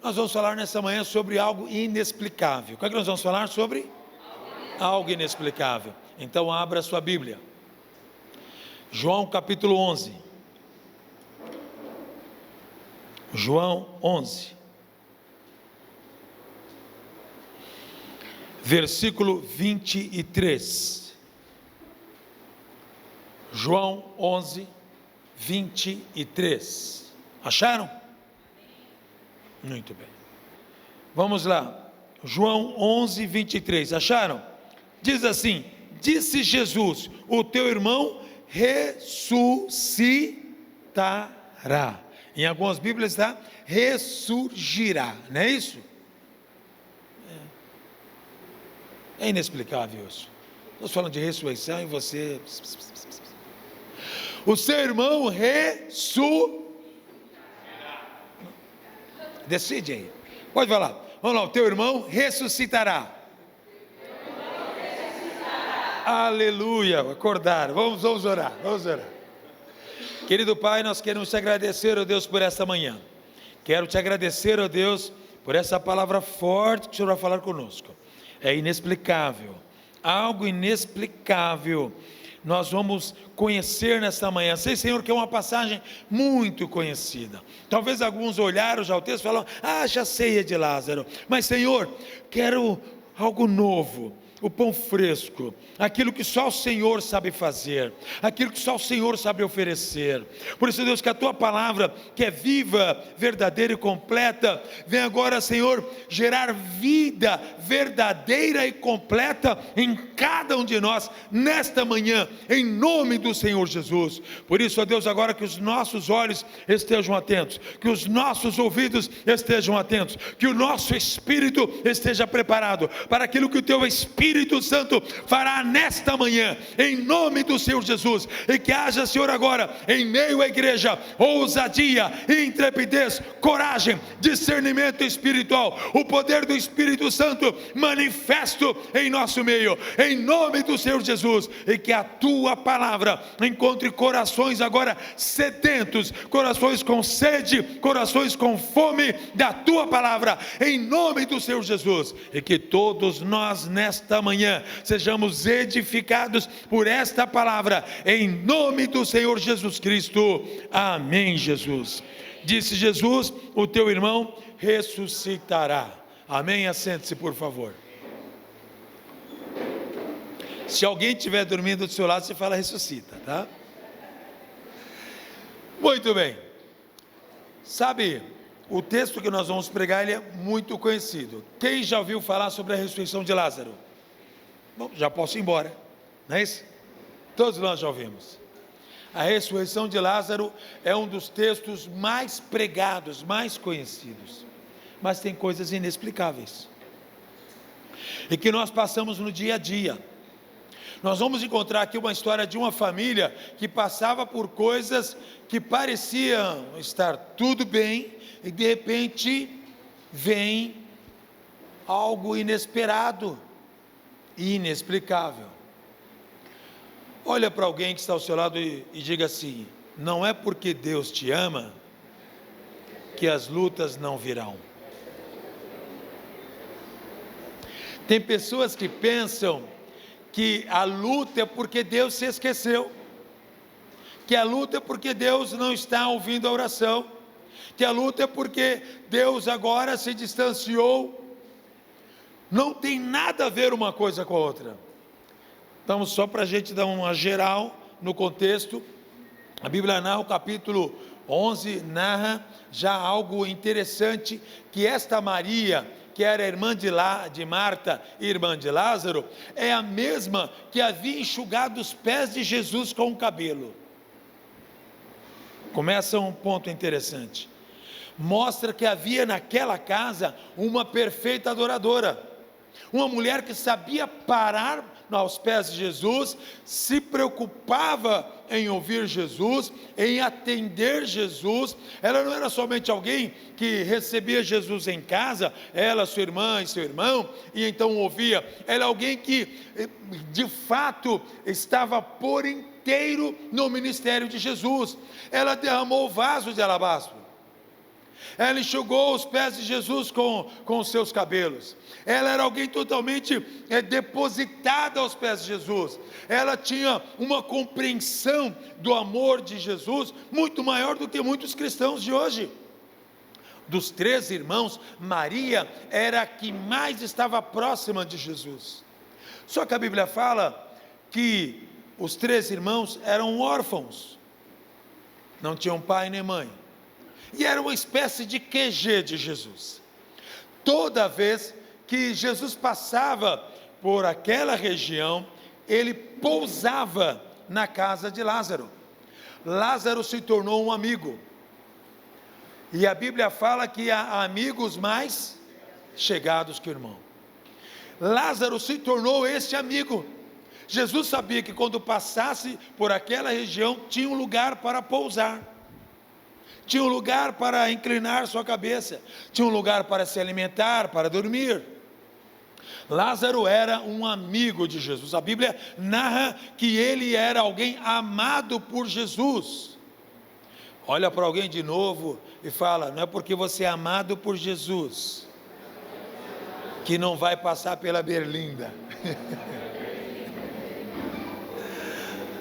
Nós vamos falar nessa manhã sobre algo inexplicável. O que é que nós vamos falar sobre? Algo inexplicável. Então abra sua Bíblia. João capítulo 11. João 11. Versículo 23. João 11, 23. Acharam? Muito bem. Vamos lá. João 11, 23. Acharam? Diz assim: disse Jesus, o teu irmão ressuscitará. Em algumas Bíblias está ressurgirá, não é isso? É inexplicável isso. Nós falando de ressurreição e você... O seu irmão Decide aí. Pode falar. Vamos lá, o teu irmão ressuscitará. Aleluia. Acordaram. Vamos orar. Querido Pai, nós queremos te agradecer, ó Deus, por esta manhã. Quero te agradecer, ó Deus, por essa palavra forte que o Senhor vai falar conosco. É inexplicável, algo inexplicável, nós vamos conhecer nesta manhã. Sei, Senhor, que é uma passagem muito conhecida, talvez alguns olharam já o texto e falaram, já sei, é de Lázaro, mas Senhor, quero algo novo, o pão fresco, aquilo que só o Senhor sabe fazer, aquilo que só o Senhor sabe oferecer. Por isso, Deus, que a tua palavra, que é viva, verdadeira e completa, vem agora, Senhor, gerar vida verdadeira e completa em cada um de nós, nesta manhã, em nome do Senhor Jesus. Por isso, ó Deus, agora que os nossos olhos estejam atentos, que os nossos ouvidos estejam atentos, que o nosso espírito esteja preparado para aquilo que o teu Espírito Santo fará nesta manhã, em nome do Senhor Jesus, e que haja, Senhor, agora, em meio à igreja, ousadia, intrepidez, coragem, discernimento espiritual, o poder do Espírito Santo manifesto em nosso meio, em nome do Senhor Jesus, e que a tua palavra encontre corações agora sedentos, corações com sede, corações com fome da tua palavra, em nome do Senhor Jesus, e que todos nós nesta manhã sejamos edificados por esta palavra, em nome do Senhor Jesus Cristo, amém. Jesus, disse Jesus, o teu irmão ressuscitará, amém. Assente-se, por favor. Se alguém estiver dormindo do seu lado, você fala ressuscita, tá? Muito bem. Sabe, o texto que nós vamos pregar, ele é muito conhecido. Quem já ouviu falar sobre a ressurreição de Lázaro? Bom, já posso ir embora, não é isso? Todos nós já ouvimos. A ressurreição de Lázaro é um dos textos mais pregados, mais conhecidos, mas tem coisas inexplicáveis, e que nós passamos no dia a dia. Nós vamos encontrar aqui uma história de uma família que passava por coisas que pareciam estar tudo bem, e de repente vem algo inesperado, inexplicável. Olha para alguém que está ao seu lado e diga assim: não é porque Deus te ama que as lutas não virão. Tem pessoas que pensam que a luta é porque Deus se esqueceu, que a luta é porque Deus não está ouvindo a oração, que a luta é porque Deus agora se distanciou. Não tem nada a ver uma coisa com a outra. Então, só para a gente dar uma geral no contexto, a Bíblia narra, o capítulo 11 narra já algo interessante, que esta Maria, que era irmã de Marta e irmã de Lázaro, é a mesma que havia enxugado os pés de Jesus com o cabelo. Começa um ponto interessante, mostra que havia naquela casa uma perfeita adoradora, uma mulher que sabia parar aos pés de Jesus, se preocupava em ouvir Jesus, em atender Jesus. Ela não era somente alguém que recebia Jesus em casa, ela, sua irmã e seu irmão, e então ouvia. Ela é alguém que de fato estava por inteiro no ministério de Jesus. Ela derramou vasos de alabastro, Ela enxugou os pés de Jesus com os seus cabelos. Ela era alguém totalmente depositada aos pés de Jesus. Ela tinha uma compreensão do amor de Jesus muito maior do que muitos cristãos de hoje. Dos 3 irmãos, Maria era a que mais estava próxima de Jesus. Só que a Bíblia fala que os 3 irmãos eram órfãos, não tinham pai nem mãe, e era uma espécie de QG de Jesus. Toda vez que Jesus passava por aquela região, ele pousava na casa de Lázaro. Lázaro se tornou um amigo, e a Bíblia fala que há amigos mais chegados que o irmão. Lázaro se tornou esse amigo. Jesus sabia que quando passasse por aquela região, tinha um lugar para pousar, tinha um lugar para inclinar sua cabeça, tinha um lugar para se alimentar, para dormir. Lázaro era um amigo de Jesus. A Bíblia narra que ele era alguém amado por Jesus. Olha para alguém de novo e fala: não é porque você é amado por Jesus que não vai passar pela berlinda.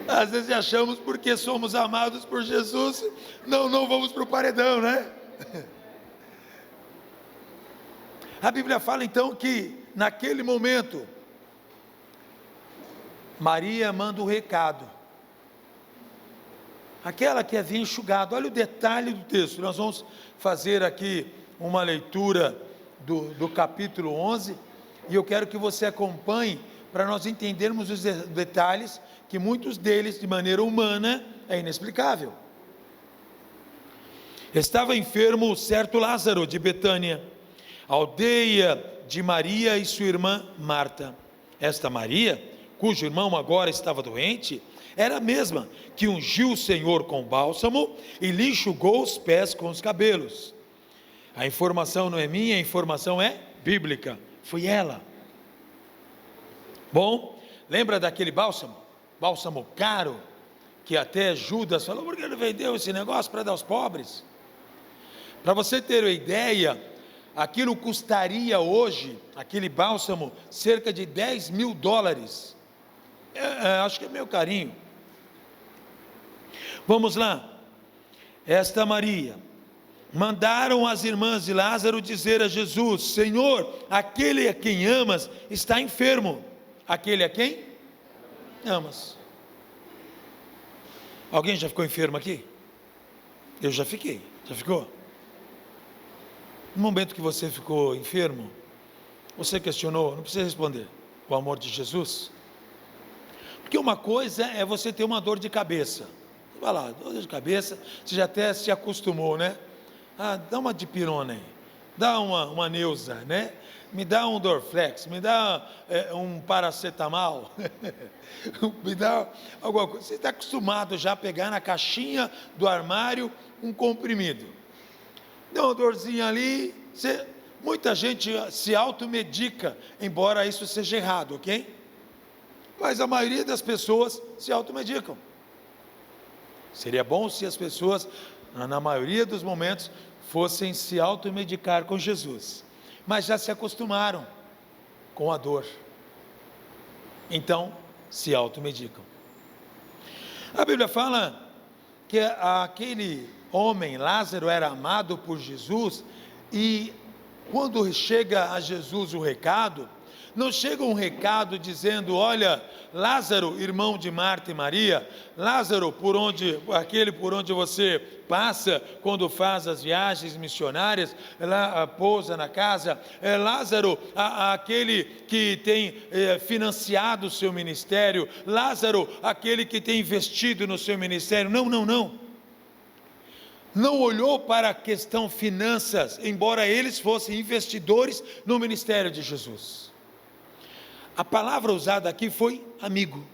Às vezes achamos porque somos amados por Jesus, não vamos para o paredão, né? A Bíblia fala então que naquele momento Maria manda um recado, aquela que havia enxugado. Olha o detalhe do texto. Nós vamos fazer aqui uma leitura do capítulo 11, e eu quero que você acompanhe para nós entendermos os detalhes, que muitos deles, de maneira humana, é inexplicável. Estava enfermo o certo Lázaro de Betânia, aldeia de Maria e sua irmã Marta. Esta Maria, cujo irmão agora estava doente, era a mesma que ungiu o Senhor com bálsamo e lhe enxugou os pés com os cabelos. A informação não é minha, a informação é bíblica. Foi ela. Bom, lembra daquele bálsamo? Bálsamo caro, que até Judas falou: por que ele vendeu esse negócio para dar aos pobres? Para você ter uma ideia, aquilo custaria hoje, aquele bálsamo, cerca de $10.000. Acho que é meu carinho. Vamos lá. Esta Maria, mandaram as irmãs de Lázaro dizer a Jesus: Senhor, aquele a quem amas está enfermo. Aquele a quem amas. Alguém já ficou enfermo aqui? Eu já fiquei. Já ficou? No momento que você ficou enfermo, você questionou? Não precisa responder. O amor de Jesus? Porque uma coisa é você ter uma dor de cabeça. Vai lá, dor de cabeça, você já até se acostumou, né? Dá uma dipirona aí, dá uma Neusa, né? Me dá um Dorflex, me dá um paracetamol, me dá alguma coisa. Você está acostumado já a pegar na caixinha do armário um comprimido. Deu uma dorzinha ali, muita gente se automedica, embora isso seja errado, ok? Mas a maioria das pessoas se automedicam. Seria bom se as pessoas, na maioria dos momentos, fossem se automedicar com Jesus, mas já se acostumaram com a dor, então se automedicam. A Bíblia fala que aquele homem, Lázaro, era amado por Jesus, e quando chega a Jesus o recado, não chega um recado dizendo: olha, Lázaro, irmão de Marta e Maria, Lázaro, aquele por onde você passa quando faz as viagens missionárias, lá pousa na casa, Lázaro, aquele que tem financiado o seu ministério, Lázaro, aquele que tem investido no seu ministério. Não olhou para a questão finanças, embora eles fossem investidores no ministério de Jesus. A palavra usada aqui foi amigo.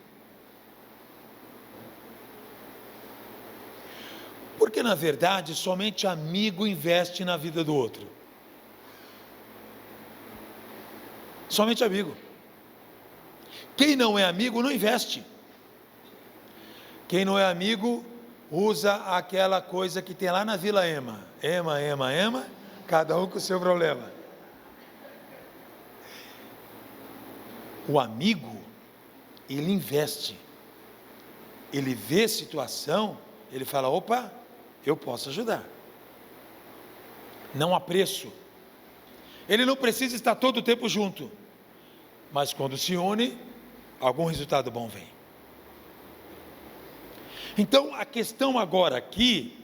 Porque na verdade somente amigo investe na vida do outro. Somente amigo. Quem não é amigo não investe. Quem não é amigo usa aquela coisa que tem lá na Vila Ema. Ema, cada um com o seu problema. O amigo, ele investe, ele vê situação, ele fala, opa, eu posso ajudar. Não há preço. Ele não precisa estar todo o tempo junto, mas quando se une, algum resultado bom vem. Então a questão agora aqui,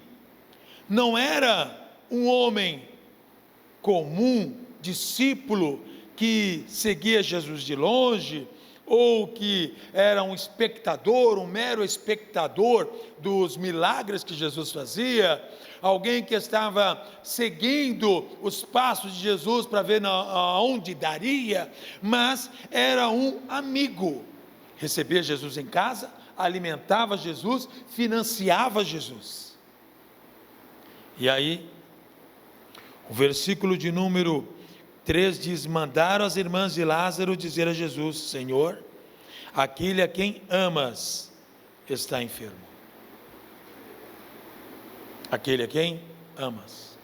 não era um homem comum, discípulo, que seguia Jesus de longe, ou que era um espectador, um mero espectador dos milagres que Jesus fazia, alguém que estava seguindo os passos de Jesus para ver aonde daria, mas era um amigo, recebia Jesus em casa, alimentava Jesus, financiava Jesus. E aí, o versículo de número 3 diz, mandaram as irmãs de Lázaro dizer a Jesus, Senhor, aquele a quem amas está enfermo. Aquele a quem amas.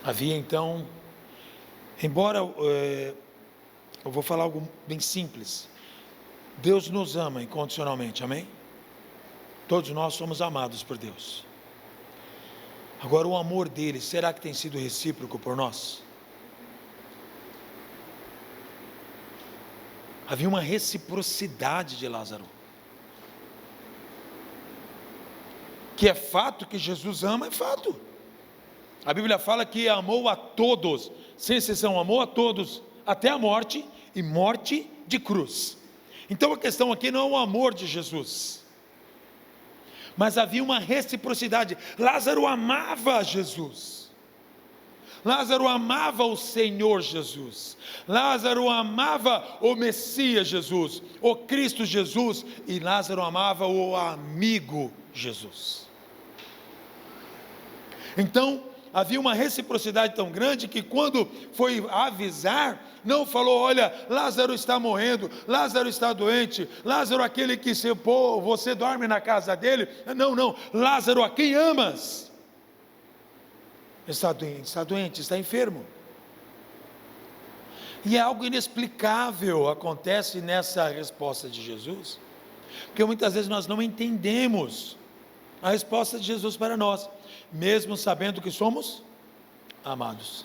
Havia então, embora, eu vou falar algo bem simples, Deus nos ama incondicionalmente, amém? Todos nós somos amados por Deus. Agora o amor dele, será que tem sido recíproco por nós? Havia uma reciprocidade de Lázaro. Que é fato que Jesus ama, é fato. A Bíblia fala que amou a todos, sem exceção, amou a todos, até a morte, e morte de cruz. Então a questão aqui não é o amor de Jesus, mas havia uma reciprocidade. Lázaro amava Jesus, Lázaro amava o Senhor Jesus, Lázaro amava o Messias Jesus, o Cristo Jesus, e Lázaro amava o amigo Jesus. Então havia uma reciprocidade tão grande que quando foi avisar, não falou, olha, Lázaro está morrendo, Lázaro está doente, Lázaro aquele que você dorme na casa dele, não, Lázaro a quem amas, está doente, está enfermo. E algo inexplicável acontece nessa resposta de Jesus, porque muitas vezes nós não entendemos a resposta de Jesus para nós, mesmo sabendo que somos amados.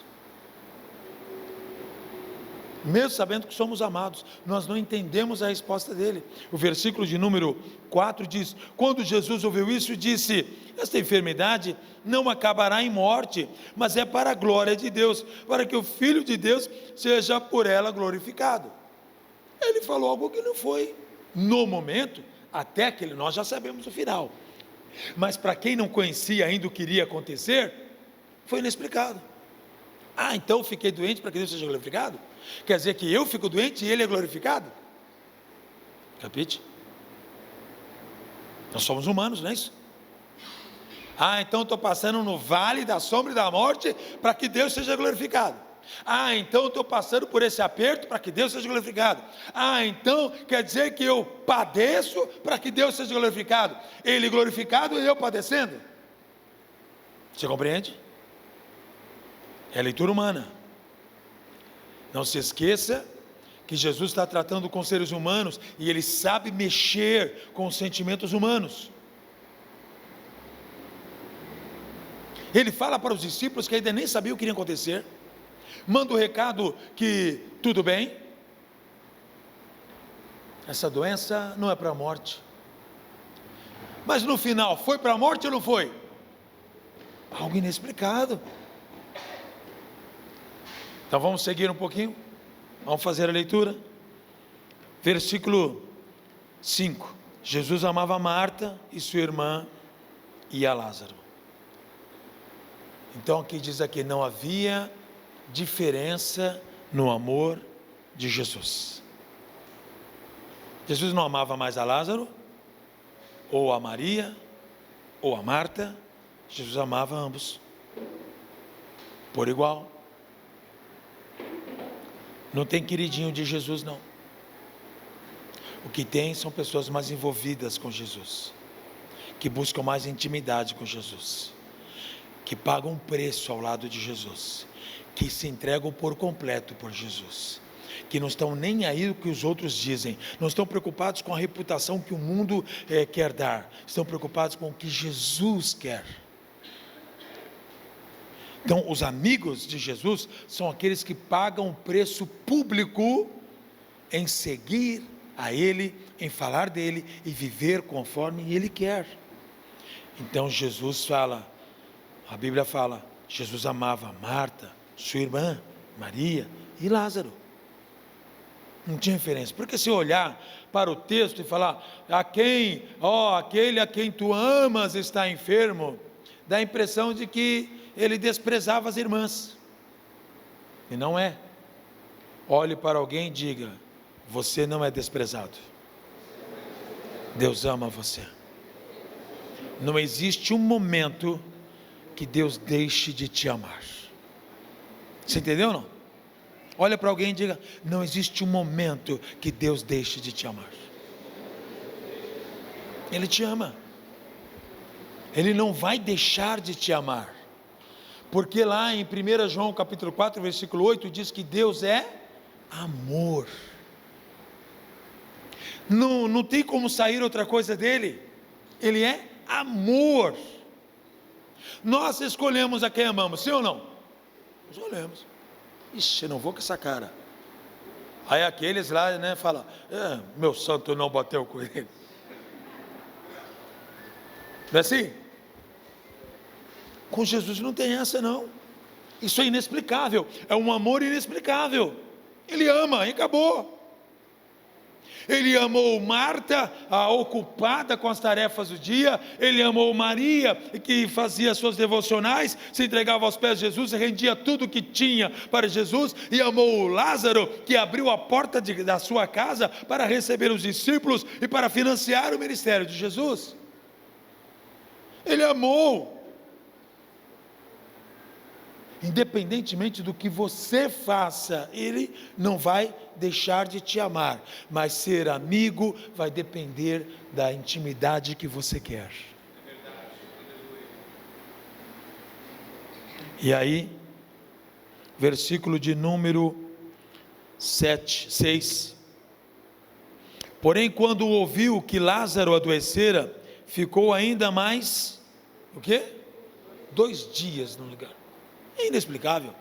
Mesmo sabendo que somos amados, nós não entendemos a resposta dele. O versículo de número 4 diz, quando Jesus ouviu isso, disse, esta enfermidade não acabará em morte, mas é para a glória de Deus, para que o Filho de Deus seja por ela glorificado. Ele falou algo que não foi, no momento, até aquele, nós já sabemos o final, mas para quem não conhecia ainda o que iria acontecer, foi inexplicado. Então fiquei doente para que Deus seja glorificado? Quer dizer que eu fico doente e ele é glorificado? Capite? Nós somos humanos, não é isso? Então estou passando no vale da sombra e da morte para que Deus seja glorificado. Então estou passando por esse aperto para que Deus seja glorificado. Então quer dizer que eu padeço para que Deus seja glorificado. Ele glorificado e eu padecendo. Você compreende? É leitura humana. Não se esqueça que Jesus está tratando com seres humanos e ele sabe mexer com os sentimentos humanos. Ele fala para os discípulos que ainda nem sabiam o que iria acontecer, manda o recado que tudo bem, essa doença não é para a morte, mas no final foi para a morte ou não foi? Algo inexplicado. Então vamos seguir um pouquinho, vamos fazer a leitura, versículo 5, Jesus amava Marta e sua irmã e a Lázaro. Então aqui diz aqui, não havia diferença no amor de Jesus. Jesus não amava mais a Lázaro, ou a Maria, ou a Marta, Jesus amava ambos, por igual. Não tem queridinho de Jesus não. O que tem são pessoas mais envolvidas com Jesus, que buscam mais intimidade com Jesus, que pagam um preço ao lado de Jesus, que se entregam por completo por Jesus, que não estão nem aí o que os outros dizem, não estão preocupados com a reputação que o mundo quer dar, estão preocupados com o que Jesus quer. Então, os amigos de Jesus são aqueles que pagam o preço público em seguir a Ele, em falar dEle e viver conforme Ele quer. Então Jesus fala, a Bíblia fala, Jesus amava Marta, sua irmã, Maria e Lázaro. Não tinha diferença, porque se olhar para o texto e falar, aquele a quem tu amas está enfermo, dá a impressão de que ele desprezava as irmãs, e não é. Olhe para alguém e diga, você não é desprezado, Deus ama você. Não existe um momento que Deus deixe de te amar. Você entendeu ou não? Olha para alguém e diga, não existe um momento que Deus deixe de te amar. Ele te ama, Ele não vai deixar de te amar, porque lá em 1 João capítulo 4, versículo 8, diz que Deus é amor. Não tem como sair outra coisa dele, Ele é amor. Nós escolhemos a quem amamos, sim ou não? Escolhemos. Ixi, não vou com essa cara. Aí aqueles lá, né, falam, meu santo não bateu com ele. Não é assim? Com Jesus não tem essa não. Isso é inexplicável, é um amor inexplicável. Ele ama e acabou. Ele amou Marta, a ocupada com as tarefas do dia. Ele amou Maria, que fazia suas devocionais, se entregava aos pés de Jesus e rendia tudo o que tinha para Jesus. E amou Lázaro, que abriu a porta da sua casa para receber os discípulos e para financiar o ministério de Jesus. Ele amou. Independentemente do que você faça, Ele não vai deixar de te amar, mas ser amigo vai depender da intimidade que você quer. E aí, versículo de número 6. Porém, quando ouviu que Lázaro adoecera, ficou ainda mais, o quê? 2 dias no lugar. É inexplicável.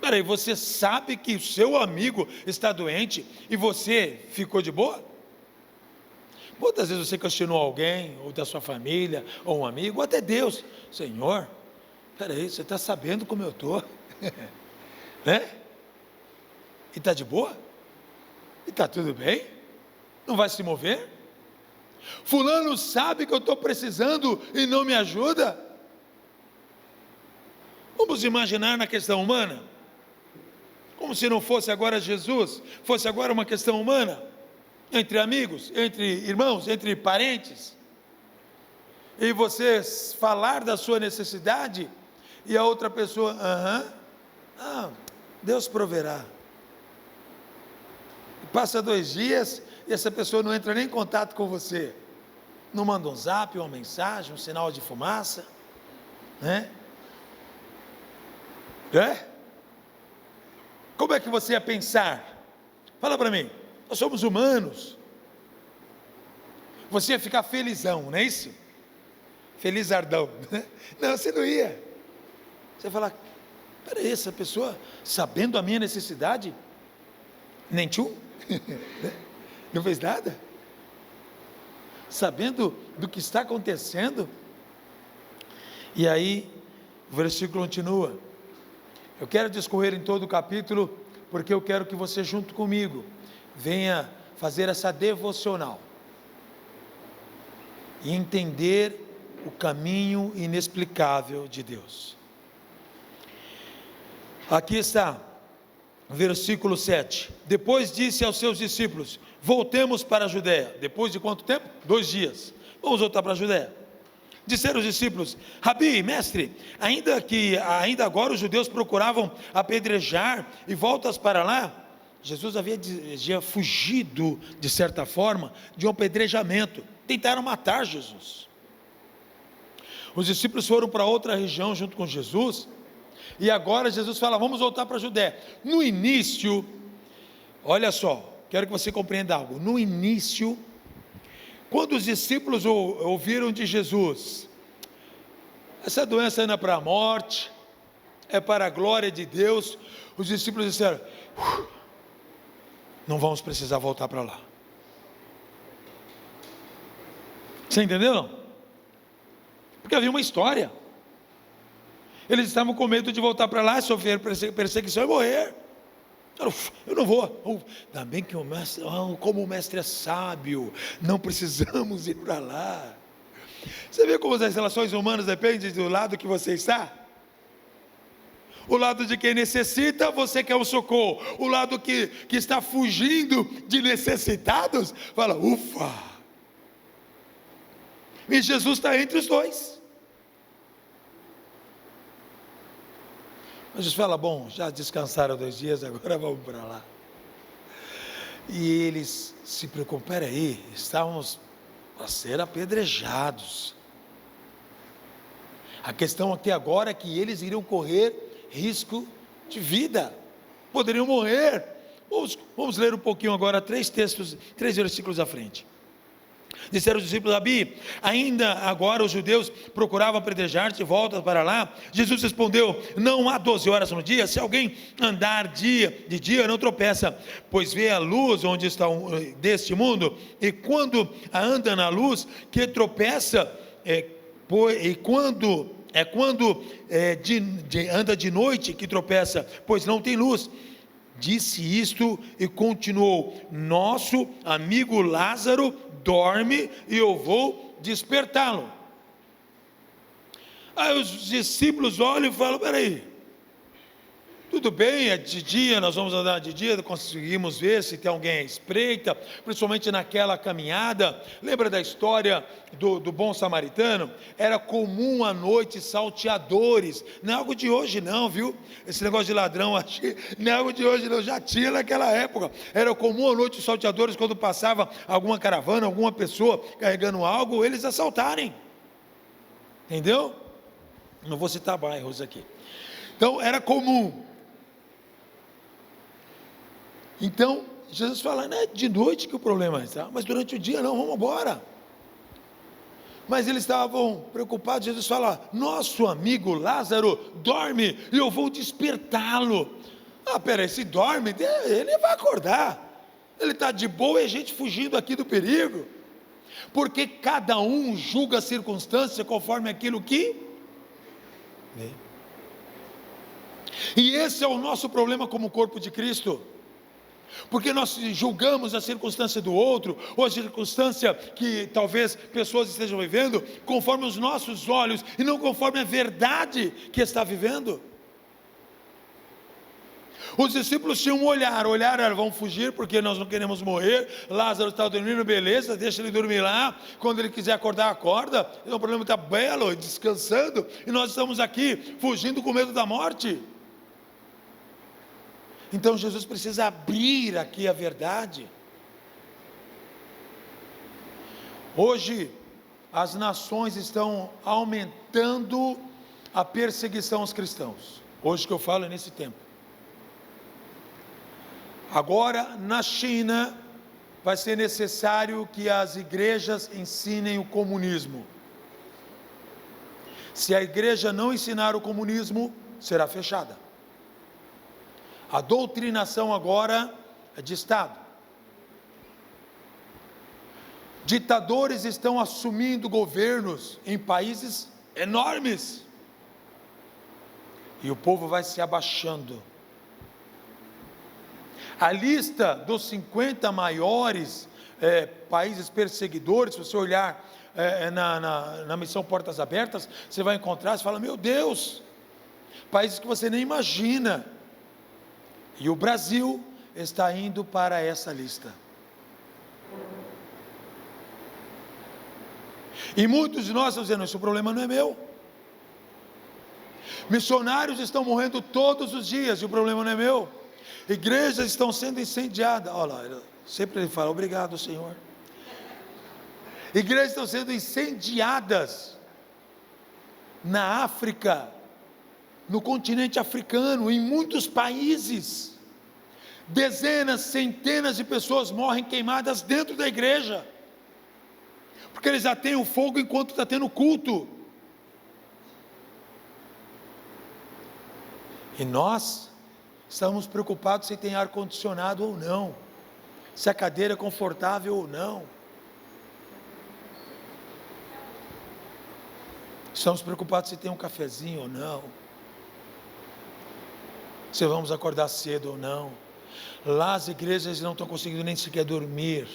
Peraí, você sabe que o seu amigo está doente e você ficou de boa? Quantas vezes você questionou alguém, ou da sua família, ou um amigo, ou até Deus? Senhor, peraí, você está sabendo como eu estou? Né? E está de boa? E está tudo bem? Não vai se mover? Fulano sabe que eu estou precisando e não me ajuda? Vamos imaginar na questão humana, como se não fosse agora Jesus, fosse agora uma questão humana, entre amigos, entre irmãos, entre parentes, e você falar da sua necessidade, e a outra pessoa, Deus proverá. Passa 2 dias, e essa pessoa não entra nem em contato com você, não manda um zap, uma mensagem, um sinal de fumaça, né? Como é que você ia pensar? Fala para mim, nós somos humanos. Você ia ficar felizão, não é isso? Felizardão, né? Não, você não ia. Você ia falar, peraí, essa pessoa, sabendo a minha necessidade, nem tchum, não fez nada, sabendo do que está acontecendo. E aí, o versículo continua. Eu quero discorrer em todo o capítulo, porque eu quero que você junto comigo, venha fazer essa devocional, e entender o caminho inexplicável de Deus. Aqui está, versículo 7, depois disse aos seus discípulos, voltemos para a Judéia. Depois de quanto tempo? 2 dias, vamos voltar para a Judéia. Disseram os discípulos, Rabi, mestre, ainda agora os judeus procuravam apedrejar, e voltas para lá? Jesus havia fugido, de certa forma, de um apedrejamento. Tentaram matar Jesus. Os discípulos foram para outra região junto com Jesus, e agora Jesus fala: vamos voltar para a Judéia. No início, olha só, quero que você compreenda algo. No início, quando os discípulos ouviram de Jesus: essa doença não é para a morte, é para a glória de Deus, os discípulos disseram: não vamos precisar voltar para lá. Você entendeu não? Porque havia uma história. Eles estavam com medo de voltar para lá, sofrer perseguição e morrer. Eu não vou. Ainda bem que o mestre, como o mestre é sábio, não precisamos ir para lá. Você vê como as relações humanas dependem do lado que você está? O lado de quem necessita, você quer o socorro. O lado que está fugindo de necessitados, fala: ufa. E Jesus está entre os dois. Mas Jesus fala: bom, já descansaram 2 dias, agora vamos para lá. E eles se preocupam: peraí, estávamos a ser apedrejados. A questão até agora é que eles iriam correr risco de vida, poderiam morrer. Vamos ler um pouquinho agora, 3 versículos à frente. Disseram os discípulos: Rabi, ainda agora os judeus procuravam apedrejar-te de volta para lá. Jesus respondeu: não há 12 horas no dia, se alguém andar de dia não tropeça, pois vê a luz onde está deste mundo, e quando anda na luz que tropeça, anda de noite que tropeça, pois não tem luz. Disse isto e continuou: nosso amigo Lázaro dorme e eu vou despertá-lo. Aí os discípulos olham e falam: peraí, tudo bem, é de dia, nós vamos andar de dia, conseguimos ver se tem alguém à espreita, principalmente naquela caminhada. Lembra da história do bom samaritano? Era comum à noite salteadores, não é algo de hoje não, viu? Esse negócio de ladrão, não é algo de hoje não, já tinha naquela época. Era comum à noite os salteadores, quando passava alguma caravana, alguma pessoa carregando algo, eles assaltarem. Entendeu? Não vou citar bairros aqui. Então era comum. Então, Jesus fala: não é de noite que o problema está, mas durante o dia não, vamos embora. Mas eles estavam preocupados. Jesus fala: nosso amigo Lázaro dorme e eu vou despertá-lo. Peraí, se dorme, ele vai acordar. Ele está de boa e a gente fugindo aqui do perigo. Porque cada um julga a circunstância conforme aquilo que vê. E esse é o nosso problema como corpo de Cristo. Porque nós julgamos a circunstância do outro, ou a circunstância que talvez pessoas estejam vivendo, conforme os nossos olhos, e não conforme a verdade que está vivendo. Os discípulos tinham um olhar era: vamos fugir porque nós não queremos morrer. Lázaro está dormindo, beleza, deixa ele dormir lá, quando ele quiser acordar, acorda. O problema está belo, descansando, e nós estamos aqui, fugindo com medo da morte. Então Jesus precisa abrir aqui a verdade. Hoje as nações estão aumentando a perseguição aos cristãos. Hoje que eu falo é nesse tempo. Agora na China vai ser necessário que as igrejas ensinem o comunismo. Se a igreja não ensinar o comunismo, será fechada. A doutrinação agora é de Estado. Ditadores estão assumindo governos em países enormes. E o povo vai se abaixando. A lista dos 50 maiores países perseguidores, se você olhar na missão Portas Abertas, você vai encontrar, você fala: meu Deus, países que você nem imagina. E o Brasil está indo para essa lista. E muitos de nós estão dizendo: esse problema não é meu. Missionários estão morrendo todos os dias e o problema não é meu. Igrejas estão sendo incendiadas. Olha lá, sempre ele fala, obrigado, Senhor. Igrejas estão sendo incendiadas na África, no continente africano, em muitos países. Dezenas, centenas de pessoas morrem queimadas dentro da igreja, porque eles já têm o fogo enquanto está tendo culto. E nós estamos preocupados se tem ar-condicionado ou não, se a cadeira é confortável ou não. Estamos preocupados se tem um cafezinho ou não, se vamos acordar cedo ou não. Lá as igrejas não estão conseguindo nem sequer dormir.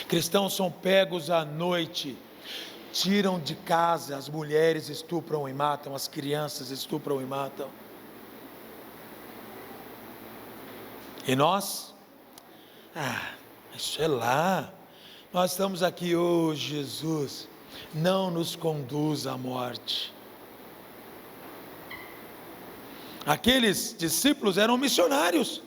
Cristãos são pegos à noite, tiram de casa, as mulheres estupram e matam, as crianças estupram e matam. E nós? Isso é lá. Nós estamos aqui, Jesus, não nos conduz à morte. Aqueles discípulos eram missionários.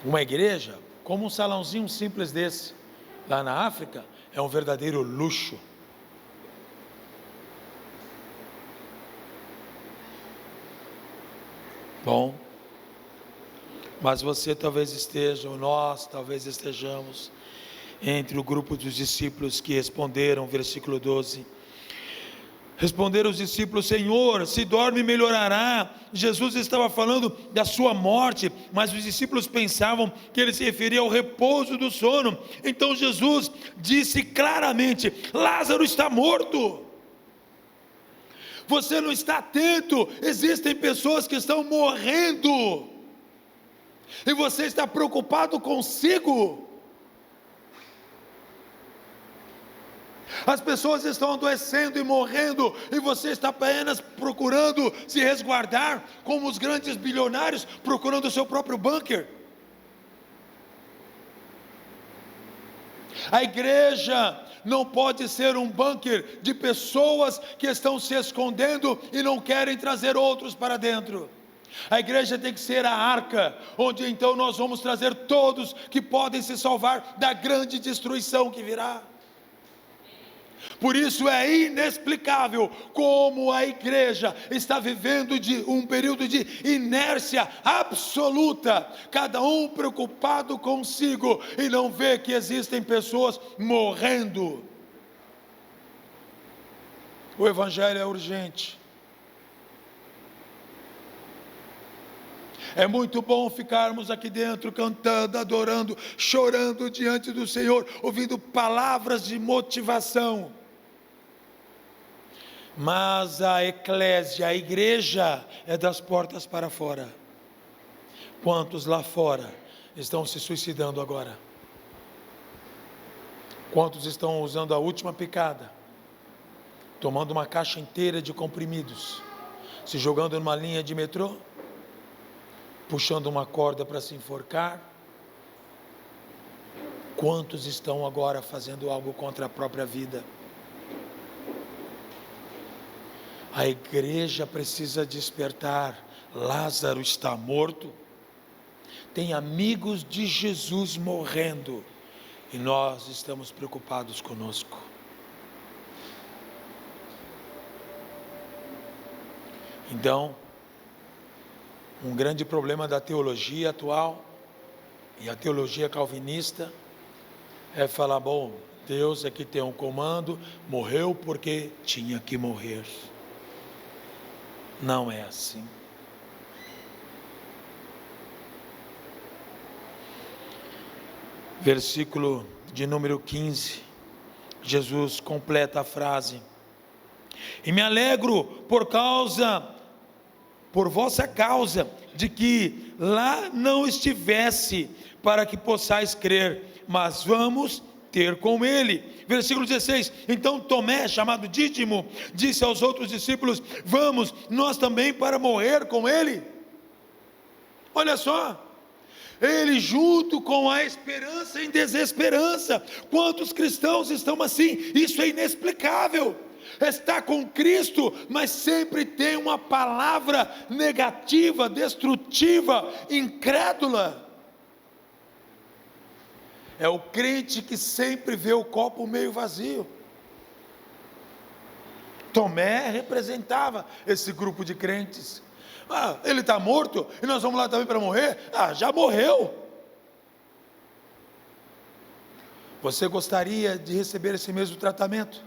Uma igreja, como um salãozinho simples desse, lá na África, é um verdadeiro luxo. Bom, mas você talvez esteja, ou nós talvez estejamos, entre o grupo dos discípulos que responderam, versículo 12. Responderam os discípulos: Senhor, se dorme melhorará. Jesus estava falando da sua morte, mas os discípulos pensavam que ele se referia ao repouso do sono. Então Jesus disse claramente: Lázaro está morto. Você não está atento, existem pessoas que estão morrendo, e você está preocupado consigo. As pessoas estão adoecendo e morrendo, e você está apenas procurando se resguardar, como os grandes bilionários procurando o seu próprio bunker. A igreja não pode ser um bunker de pessoas que estão se escondendo e não querem trazer outros para dentro. A igreja tem que ser a arca, onde então nós vamos trazer todos que podem se salvar da grande destruição que virá. Por isso é inexplicável como a igreja está vivendo um período de inércia absoluta, cada um preocupado consigo, e não vê que existem pessoas morrendo. O evangelho é urgente. É muito bom ficarmos aqui dentro cantando, adorando, chorando diante do Senhor, ouvindo palavras de motivação. Mas a eclésia, a igreja, é das portas para fora. Quantos lá fora estão se suicidando agora? Quantos estão usando a última picada? Tomando uma caixa inteira de comprimidos, se jogando numa linha de metrô, puxando uma corda para se enforcar? Quantos estão agora fazendo algo contra a própria vida? A igreja precisa despertar. Lázaro está morto. Tem amigos de Jesus morrendo, e nós estamos preocupados conosco. Então, um grande problema da teologia atual, e a teologia calvinista, é falar: bom, Deus é que tem um comando, morreu porque tinha que morrer. Não é assim. Versículo de número 15, Jesus completa a frase: e me alegro por vossa causa, de que lá não estivesse, para que possais crer, mas vamos ter com ele. Versículo 16, então Tomé, chamado Dídimo, disse aos outros discípulos: vamos nós também para morrer com ele. Olha só, ele junto com a esperança em desesperança. Quantos cristãos estão assim? Isso é inexplicável. está com Cristo, mas sempre tem uma palavra negativa, destrutiva, incrédula. É o crente que sempre vê o copo meio vazio. Tomé representava esse grupo de crentes. Ele está morto e nós vamos lá também para morrer? Já morreu. Você gostaria de receber esse mesmo tratamento?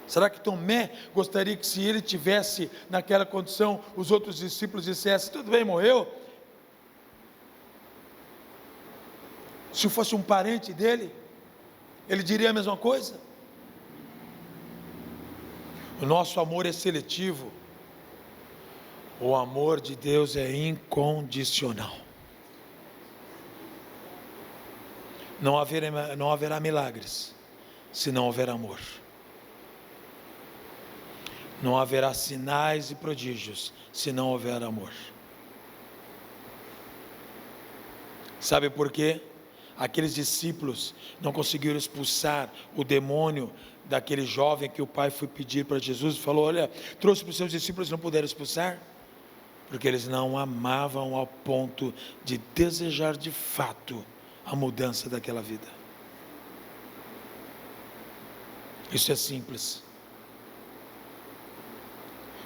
Será que Tomé gostaria que, se ele tivesse naquela condição, os outros discípulos dissessem: tudo bem, morreu? Se fosse um parente dele, ele diria a mesma coisa? O nosso amor é seletivo. O amor de Deus é incondicional. Não haverá milagres se não houver amor. Não haverá sinais e prodígios se não houver amor. Sabe por quê? Aqueles discípulos não conseguiram expulsar o demônio daquele jovem que o pai foi pedir para Jesus e falou: olha, trouxe para os seus discípulos e não puderam expulsar, porque eles não amavam ao ponto de desejar de fato a mudança daquela vida. Isso é simples.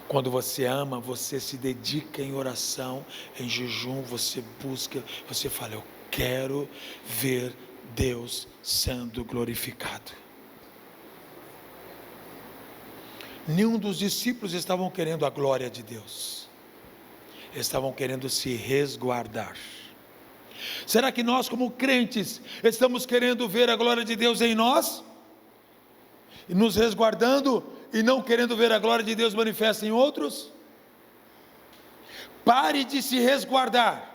Quando você ama, você se dedica em oração, em jejum, você busca, você fala: eu quero ver Deus sendo glorificado. Nenhum dos discípulos estavam querendo a glória de Deus, estavam querendo se resguardar. Será que nós, como crentes, estamos querendo ver a glória de Deus em nós, e nos resguardando, e não querendo ver a glória de Deus manifesta em outros? Pare de se resguardar.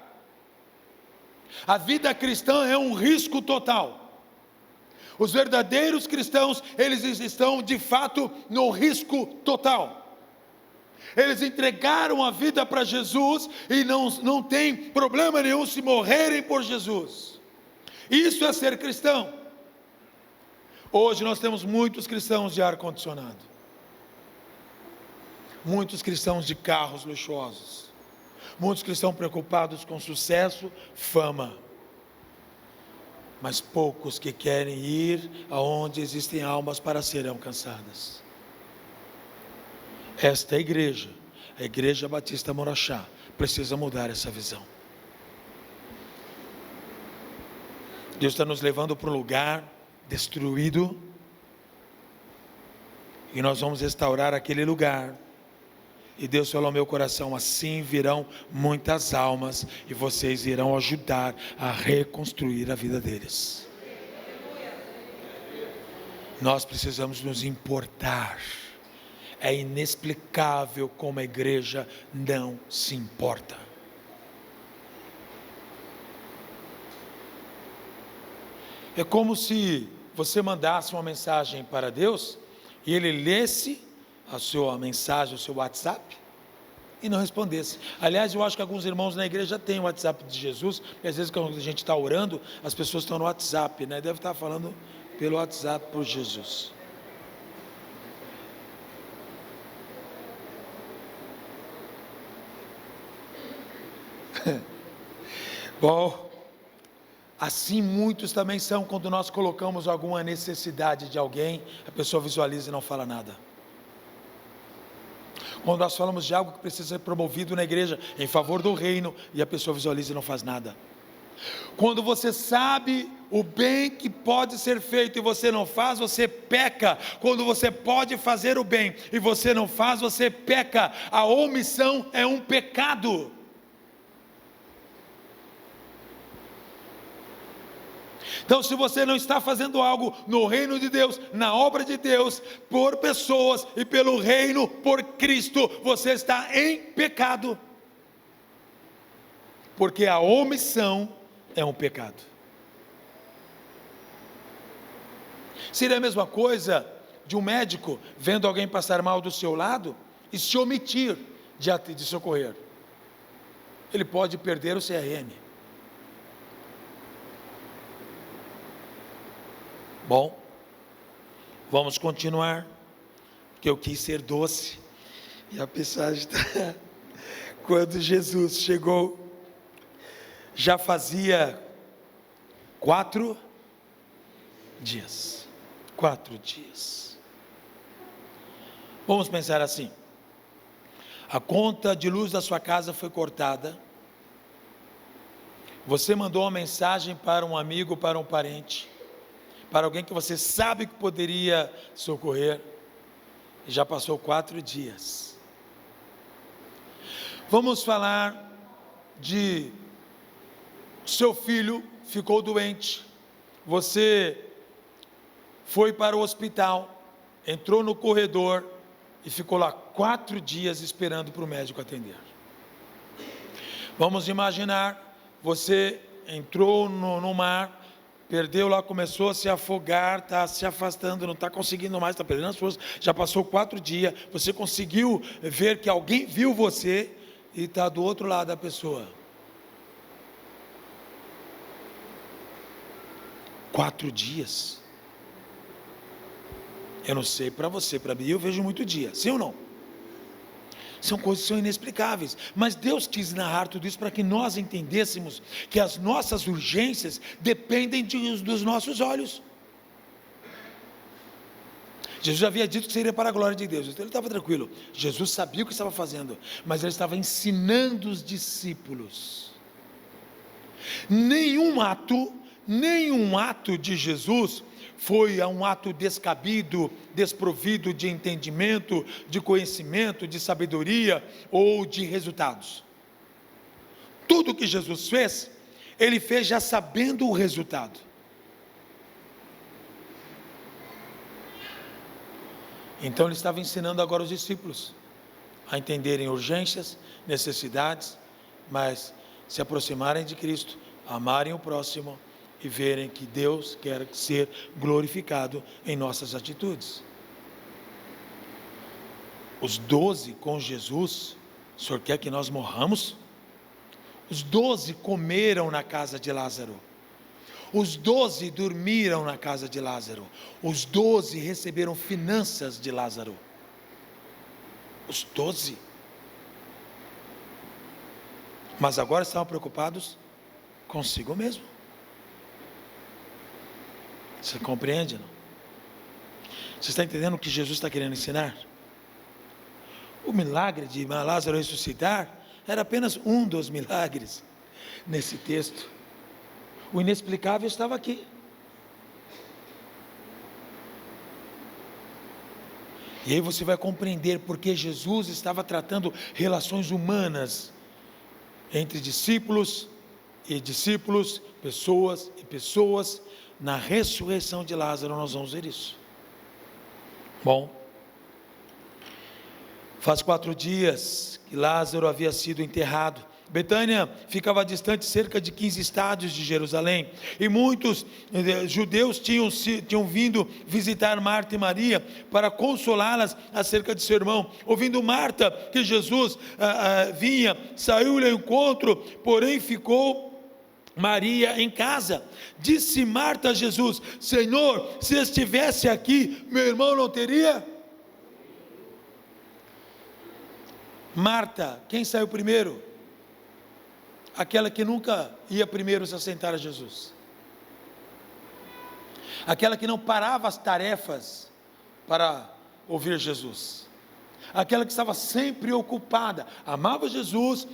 A vida cristã é um risco total. Os verdadeiros cristãos, eles estão de fato no risco total. Eles entregaram a vida para Jesus e não tem problema nenhum se morrerem por Jesus. Isso é ser cristão. Hoje nós temos muitos cristãos de ar-condicionado, muitos cristãos de carros luxuosos, muitos cristãos preocupados com sucesso, fama, mas poucos que querem ir aonde existem almas para serem alcançadas. Esta igreja, a Igreja Batista Moraxá, precisa mudar essa visão. Deus está nos levando para um lugar destruído, e nós vamos restaurar aquele lugar. E Deus falou ao meu coração: assim virão muitas almas, e vocês irão ajudar a reconstruir a vida deles. Nós precisamos nos importar. É inexplicável como a igreja não se importa. É como se você mandasse uma mensagem para Deus, e Ele lesse a sua mensagem, o seu WhatsApp, e não respondesse. Aliás, eu acho que alguns irmãos na igreja têm o WhatsApp de Jesus, e às vezes quando a gente está orando, as pessoas estão no WhatsApp, né? Deve estar falando pelo WhatsApp por Jesus. Bom, assim muitos também são quando nós colocamos alguma necessidade de alguém, a pessoa visualiza e não fala nada. Quando nós falamos de algo que precisa ser promovido na igreja, em favor do reino, e a pessoa visualiza e não faz nada. Quando você sabe o bem que pode ser feito e você não faz, você peca. Quando você pode fazer o bem e você não faz, você peca. A omissão é um pecado. Então, se você não está fazendo algo no reino de Deus, na obra de Deus, por pessoas e pelo reino, por Cristo, você está em pecado. Porque a omissão é um pecado. Seria a mesma coisa de um médico vendo alguém passar mal do seu lado e se omitir de socorrer. Ele pode perder o CRM. Bom, vamos continuar. que eu quis ser doce. E a mensagem está: quando Jesus chegou, já fazia 4 dias. 4 dias. Vamos pensar assim: a conta de luz da sua casa foi cortada, você mandou uma mensagem para um amigo, para um parente, para alguém que você sabe que poderia socorrer, e já passou 4 dias. Vamos falar de seu filho ficou doente, você foi para o hospital, entrou no corredor e ficou lá 4 dias esperando para o médico atender. Vamos imaginar, você entrou no mar, perdeu lá, começou a se afogar, está se afastando, não está conseguindo mais, está perdendo as forças, já passou 4 dias, você conseguiu ver que alguém viu você e está do outro lado da pessoa. 4 dias. Eu não sei para você, para mim eu vejo muito dia, sim ou não? São coisas que são inexplicáveis, mas Deus quis narrar tudo isso para que nós entendêssemos que as nossas urgências dependem dos nossos olhos. Jesus havia dito que seria para a glória de Deus, então ele estava tranquilo. Jesus sabia o que estava fazendo, mas ele estava ensinando os discípulos. Nenhum ato de Jesus foi um ato descabido, desprovido de entendimento, de conhecimento, de sabedoria ou de resultados. Tudo que Jesus fez, ele fez já sabendo o resultado. Então ele estava ensinando agora os discípulos a entenderem urgências, necessidades, mas se aproximarem de Cristo, amarem o próximo e verem que Deus quer ser glorificado em nossas atitudes. Os 12 com Jesus, o Senhor quer que nós morramos? Os 12 comeram na casa de Lázaro, os 12 dormiram na casa de Lázaro, os 12 receberam finanças de Lázaro, os 12, mas agora estavam preocupados consigo mesmo. Você compreende, não? Você está entendendo o que Jesus está querendo ensinar? O milagre de Lázaro ressuscitar era apenas um dos milagres nesse texto. O inexplicável estava aqui. E aí você vai compreender porque Jesus estava tratando relações humanas entre discípulos e discípulos, pessoas e pessoas. Na ressurreição de Lázaro nós vamos ver isso. Bom, faz 4 dias que Lázaro havia sido enterrado. Betânia ficava distante cerca de 15 estádios de Jerusalém, e muitos judeus tinham vindo visitar Marta e Maria para consolá-las acerca de seu irmão. Ouvindo Marta que Jesus vinha, saiu-lhe ao encontro, porém ficou Maria em casa. Disse Marta a Jesus: Senhor, se estivesse aqui, meu irmão não teria. Marta, quem saiu primeiro? Aquela que nunca ia primeiro se assentar a Jesus, aquela que não parava as tarefas para ouvir Jesus, aquela que estava sempre ocupada, amava Jesus,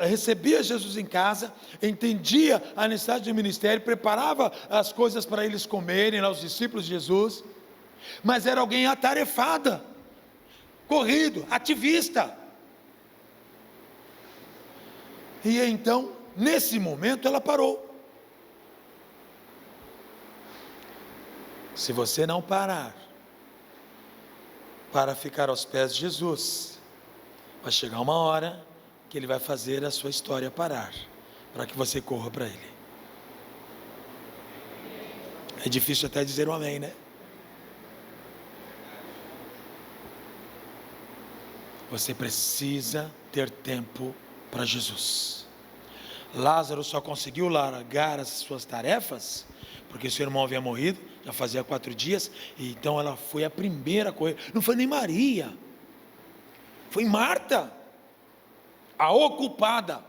recebia Jesus em casa, entendia a necessidade do ministério, preparava as coisas para eles comerem, lá os discípulos de Jesus, mas era alguém atarefada, corrido, ativista. E então, nesse momento, ela parou. Se você não parar para ficar aos pés de Jesus, vai chegar uma hora que Ele vai fazer a sua história parar, para que você corra para Ele. É difícil até dizer um amém, né? Você precisa ter tempo para Jesus. Lázaro só conseguiu largar as suas tarefas porque seu irmão havia morrido Já fazia 4 dias, e então ela foi a primeira a correr. Não foi nem Maria, foi Marta, a ocupada.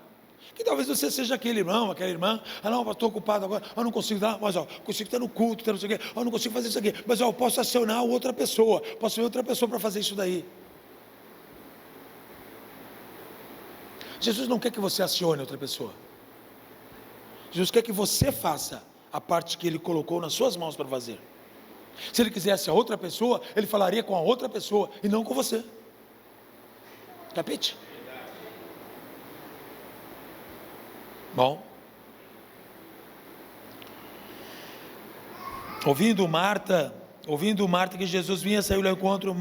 Que talvez você seja aquele irmão, aquela irmã. Ah, não, estou ocupado agora. Ah, não consigo dar, mas consigo estar no culto, não sei o quê. Ah, não consigo fazer isso aqui. Mas eu posso acionar outra pessoa. Posso ver outra pessoa para fazer isso daí. Jesus não quer que você acione outra pessoa. Jesus quer que você faça a parte que Ele colocou nas suas mãos para fazer. Se Ele quisesse a outra pessoa, Ele falaria com a outra pessoa e não com você. Capite? Bom, ouvindo Marta que Jesus vinha, saiu ao encontro.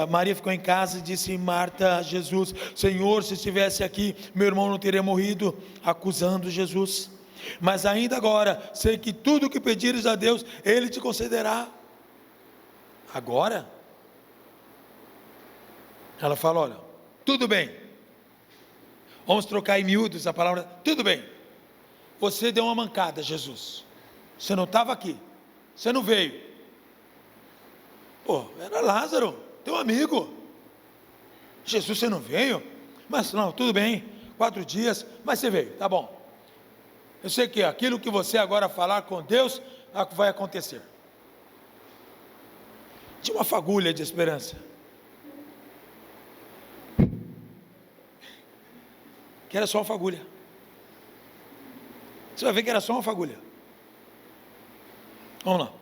Maria ficou em casa e disse Marta a Jesus: Senhor, se estivesse aqui, meu irmão não teria morrido, acusando Jesus. Mas ainda agora, sei que tudo o que pedires a Deus, Ele te concederá. Agora? Ela fala: olha, tudo bem. Vamos trocar em miúdos a palavra, tudo bem. Você deu uma mancada, Jesus. Você não estava aqui. Você não veio. Pô, era Lázaro, teu amigo. Jesus, você não veio? Mas não, tudo bem, 4 dias, mas você veio, tá bom. Eu sei que aquilo que você agora falar com Deus, vai acontecer. Tinha uma fagulha de esperança. Que era só uma fagulha. Você vai ver que era só uma fagulha. Vamos lá.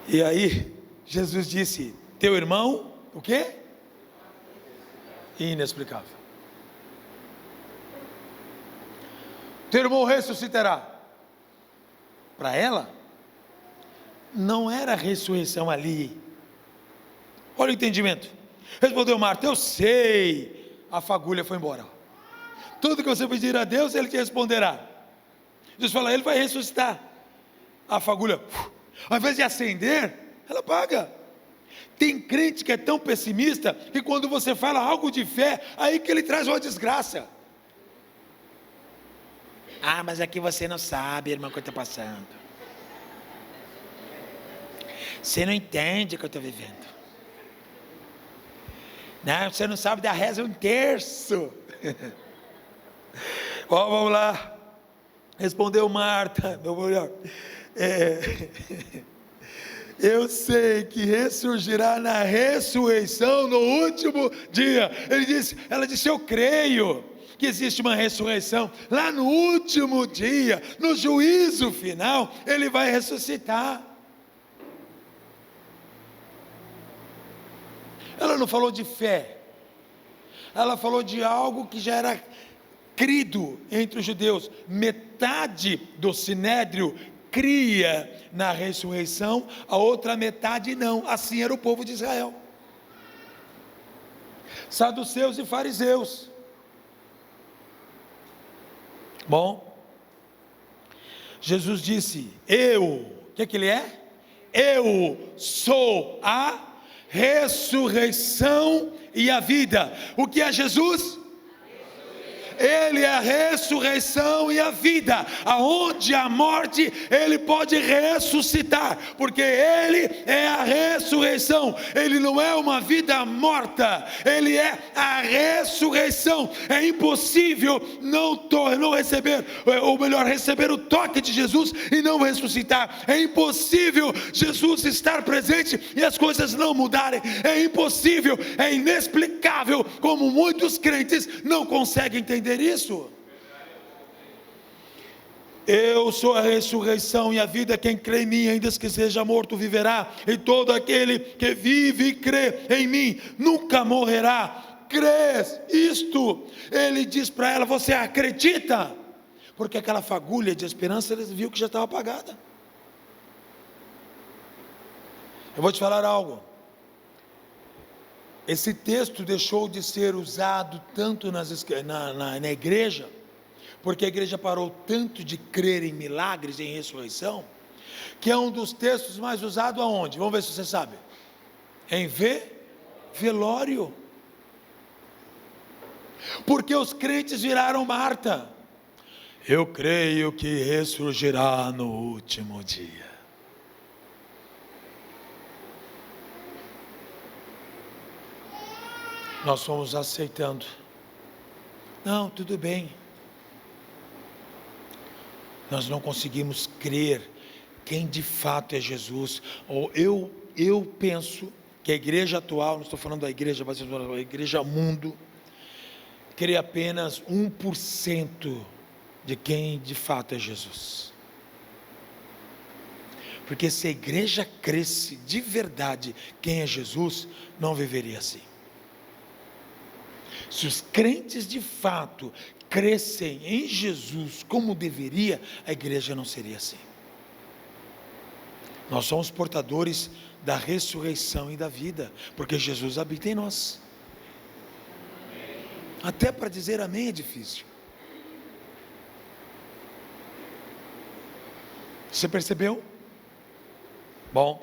E aí, Jesus disse: teu irmão, o quê? Inexplicável. Teu irmão ressuscitará. Para ela, não era ressurreição ali. Olha o entendimento. Respondeu Marta: eu sei. A fagulha foi embora. Tudo que você pedir a Deus, Ele te responderá. Jesus fala: Ele vai ressuscitar. A fagulha, ao invés de acender, ela apaga. Tem crente que é tão pessimista, que quando você fala algo de fé, aí que ele traz uma desgraça. Ah, mas aqui você não sabe, irmão, o que eu estou passando. Você não entende o que eu estou vivendo. Não, você não sabe da reza 1/3. Vamos lá. Respondeu Marta, meu melhor. Eu sei que ressurgirá na ressurreição no último dia. Ela disse: eu creio que existe uma ressurreição lá no último dia, no juízo final, Ele vai ressuscitar. Ela não falou de fé, ela falou de algo que já era crido entre os judeus. Metade do sinédrio cria na ressurreição, a outra metade não. Assim era o povo de Israel. Saduceus e fariseus. Bom, Jesus disse: o que Ele é? Eu sou a ressurreição e a vida. O que é Jesus? Ele é a ressurreição e a vida. Aonde há morte, Ele pode ressuscitar, porque Ele é a ressurreição. Ele não é uma vida morta, Ele é a ressurreição. É impossível não receber, ou melhor, receber o toque de Jesus e não ressuscitar. É impossível Jesus estar presente e as coisas não mudarem. É impossível, é inexplicável como muitos crentes não conseguem entender isso. Eu sou a ressurreição e a vida. Quem crê em mim, ainda que seja morto, viverá. E todo aquele que vive e crê em mim nunca morrerá. Crês isto? Ele diz para ela: você acredita? Porque aquela fagulha de esperança, ele viu que já estava apagada. Eu vou te falar algo. Esse texto deixou de ser usado tanto na igreja, porque a igreja parou tanto de crer em milagres, em ressurreição, que é um dos textos mais usados aonde? Vamos ver se você sabe. Em velório. Porque os crentes viraram Marta. Eu creio que ressurgirá no último dia. Nós fomos aceitando. Não, tudo bem. Nós não conseguimos crer quem de fato é Jesus. Ou eu penso que a igreja atual, não estou falando da igreja, mas a igreja mundo, crê apenas 1% de quem de fato é Jesus. Porque se a igreja cresce de verdade quem é Jesus, não viveria assim. Se os crentes de fato crescem em Jesus como deveria, a igreja não seria assim. Nós somos portadores da ressurreição e da vida, porque Jesus habita em nós. Até para dizer amém é difícil. Você percebeu? Bom,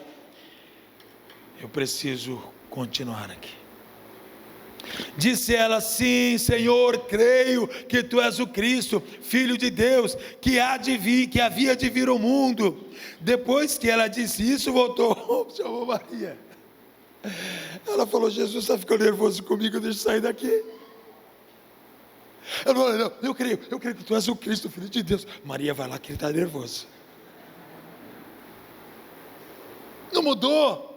eu preciso continuar aqui. Disse ela: sim, Senhor, creio que tu és o Cristo, Filho de Deus, que havia de vir ao mundo. Depois que ela disse isso, voltou, chamou Maria. Ela falou: Jesus está ficando nervoso comigo, deixa eu sair daqui. Ela falou: não, eu creio que tu és o Cristo, Filho de Deus. Maria vai lá que ele está nervoso. Não mudou.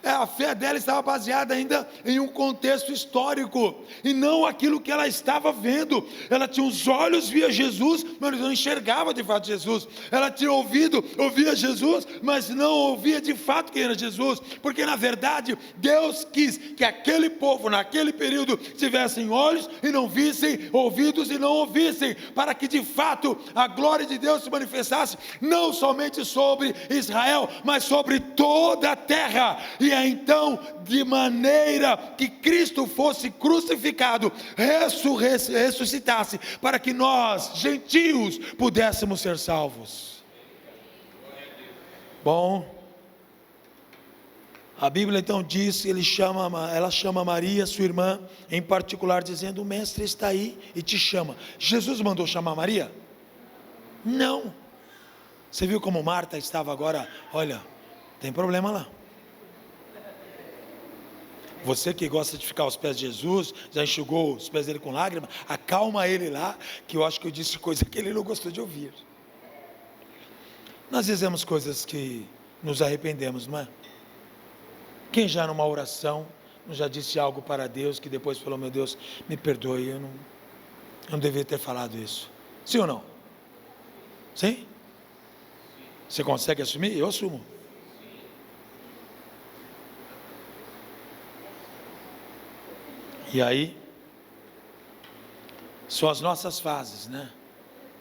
A fé dela estava baseada ainda em um contexto histórico, e não aquilo que ela estava vendo. Ela tinha os olhos, via Jesus, mas não enxergava de fato Jesus. Ela tinha ouvido, ouvia Jesus, mas não ouvia de fato quem era Jesus, porque na verdade Deus quis que aquele povo naquele período tivessem olhos e não vissem, ouvidos e não ouvissem, para que de fato a glória de Deus se manifestasse, não somente sobre Israel, mas sobre toda a terra. E então, de maneira que Cristo fosse crucificado, ressuscitasse, para que nós, gentios, pudéssemos ser salvos. Bom, a Bíblia então diz, ela chama Maria, sua irmã, em particular, dizendo: o mestre está aí e te chama. Jesus mandou chamar Maria? Não. Você viu como Marta estava agora? Olha, tem problema lá. Você que gosta de ficar aos pés de Jesus, já enxugou os pés dele com lágrimas, acalma ele lá, que eu acho que eu disse coisa que ele não gostou de ouvir. Nós dizemos coisas que nos arrependemos, não é? Quem já numa oração, já disse algo para Deus, que depois falou: meu Deus, me perdoe, eu não devia ter falado isso. Sim ou não? Sim? Você consegue assumir? Eu assumo. E aí, são as nossas fases, né?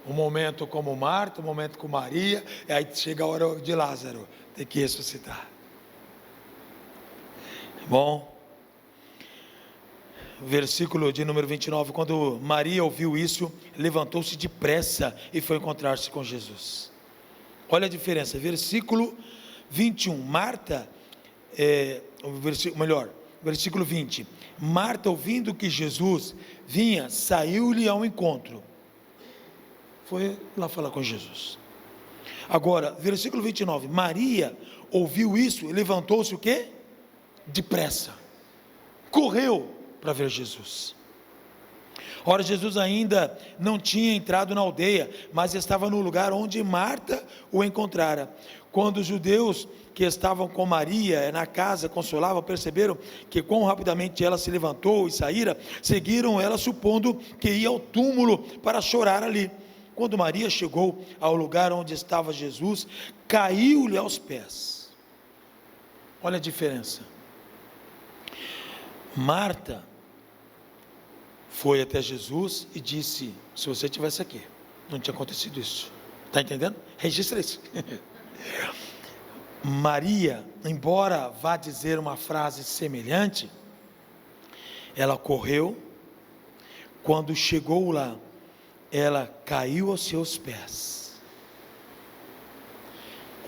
Um momento como Marta, um momento com Maria, e aí chega a hora de Lázaro, tem que ressuscitar. Bom, versículo de número 29, quando Maria ouviu isso, levantou-se depressa e foi encontrar-se com Jesus. Olha a diferença, versículo 21, versículo 20, Marta, ouvindo que Jesus vinha, saiu-lhe ao encontro, foi lá falar com Jesus. Agora, versículo 29, Maria ouviu isso e levantou-se o quê? Depressa, correu para ver Jesus. Ora, Jesus ainda não tinha entrado na aldeia, mas estava no lugar onde Marta o encontrara. Quando os judeus que estavam com Maria na casa consolavam, perceberam que quão rapidamente ela se levantou e saíra, seguiram ela, supondo que ia ao túmulo para chorar ali. Quando Maria chegou ao lugar onde estava Jesus, caiu-lhe aos pés. Olha a diferença. Marta foi até Jesus e disse: se você estivesse aqui, não tinha acontecido isso. Está entendendo? Registra isso. Maria, embora vá dizer uma frase semelhante, ela correu. Quando chegou lá, ela caiu aos seus pés.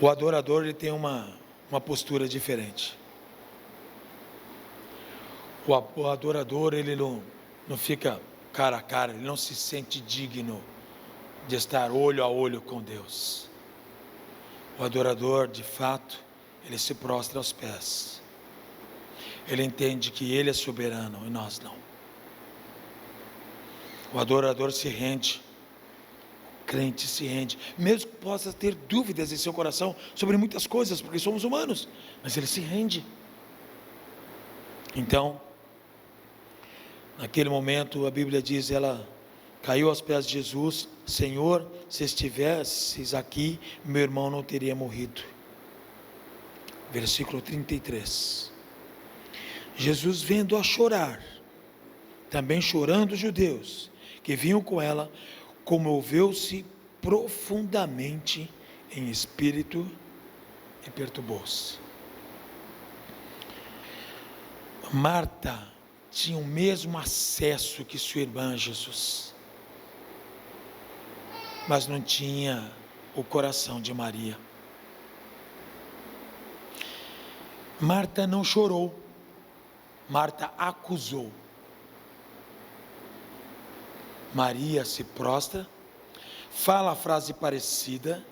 O adorador, ele tem uma postura diferente. O adorador, ele não fica cara a cara, ele não se sente digno de estar olho a olho com Deus. O adorador, de fato, ele se prostra aos pés. Ele entende que Ele é soberano e nós não. O adorador se rende. O crente se rende. Mesmo que possa ter dúvidas em seu coração sobre muitas coisas, porque somos humanos, mas ele se rende. Então, naquele momento, a Bíblia diz, ela caiu aos pés de Jesus: Senhor, se estivesses aqui, meu irmão não teria morrido. Versículo 33. Jesus, vendo-a chorar, também chorando os judeus que vinham com ela, comoveu-se profundamente em espírito e perturbou-se. Marta tinha o mesmo acesso que sua irmã a Jesus, mas não tinha o coração de Maria. Marta não chorou, Marta acusou. Maria se prostra, fala a frase parecida,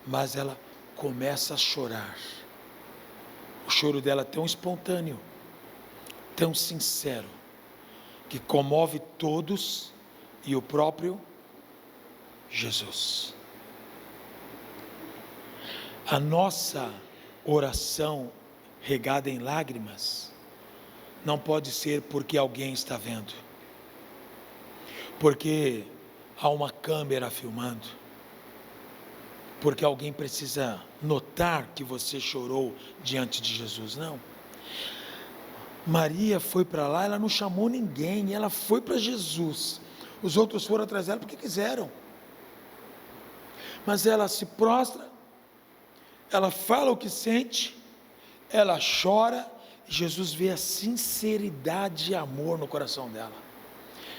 mas ela começa a chorar. O choro dela é tão espontâneo, tão sincero, que comove todos e o próprio Jesus. A nossa oração regada em lágrimas não pode ser porque alguém está vendo, porque há uma câmera filmando, porque alguém precisa notar que você chorou diante de Jesus. Não. Maria foi para lá, ela não chamou ninguém, ela foi para Jesus. Os outros foram atrás dela porque quiseram, mas ela se prostra, ela fala o que sente, ela chora. Jesus vê a sinceridade e amor no coração dela.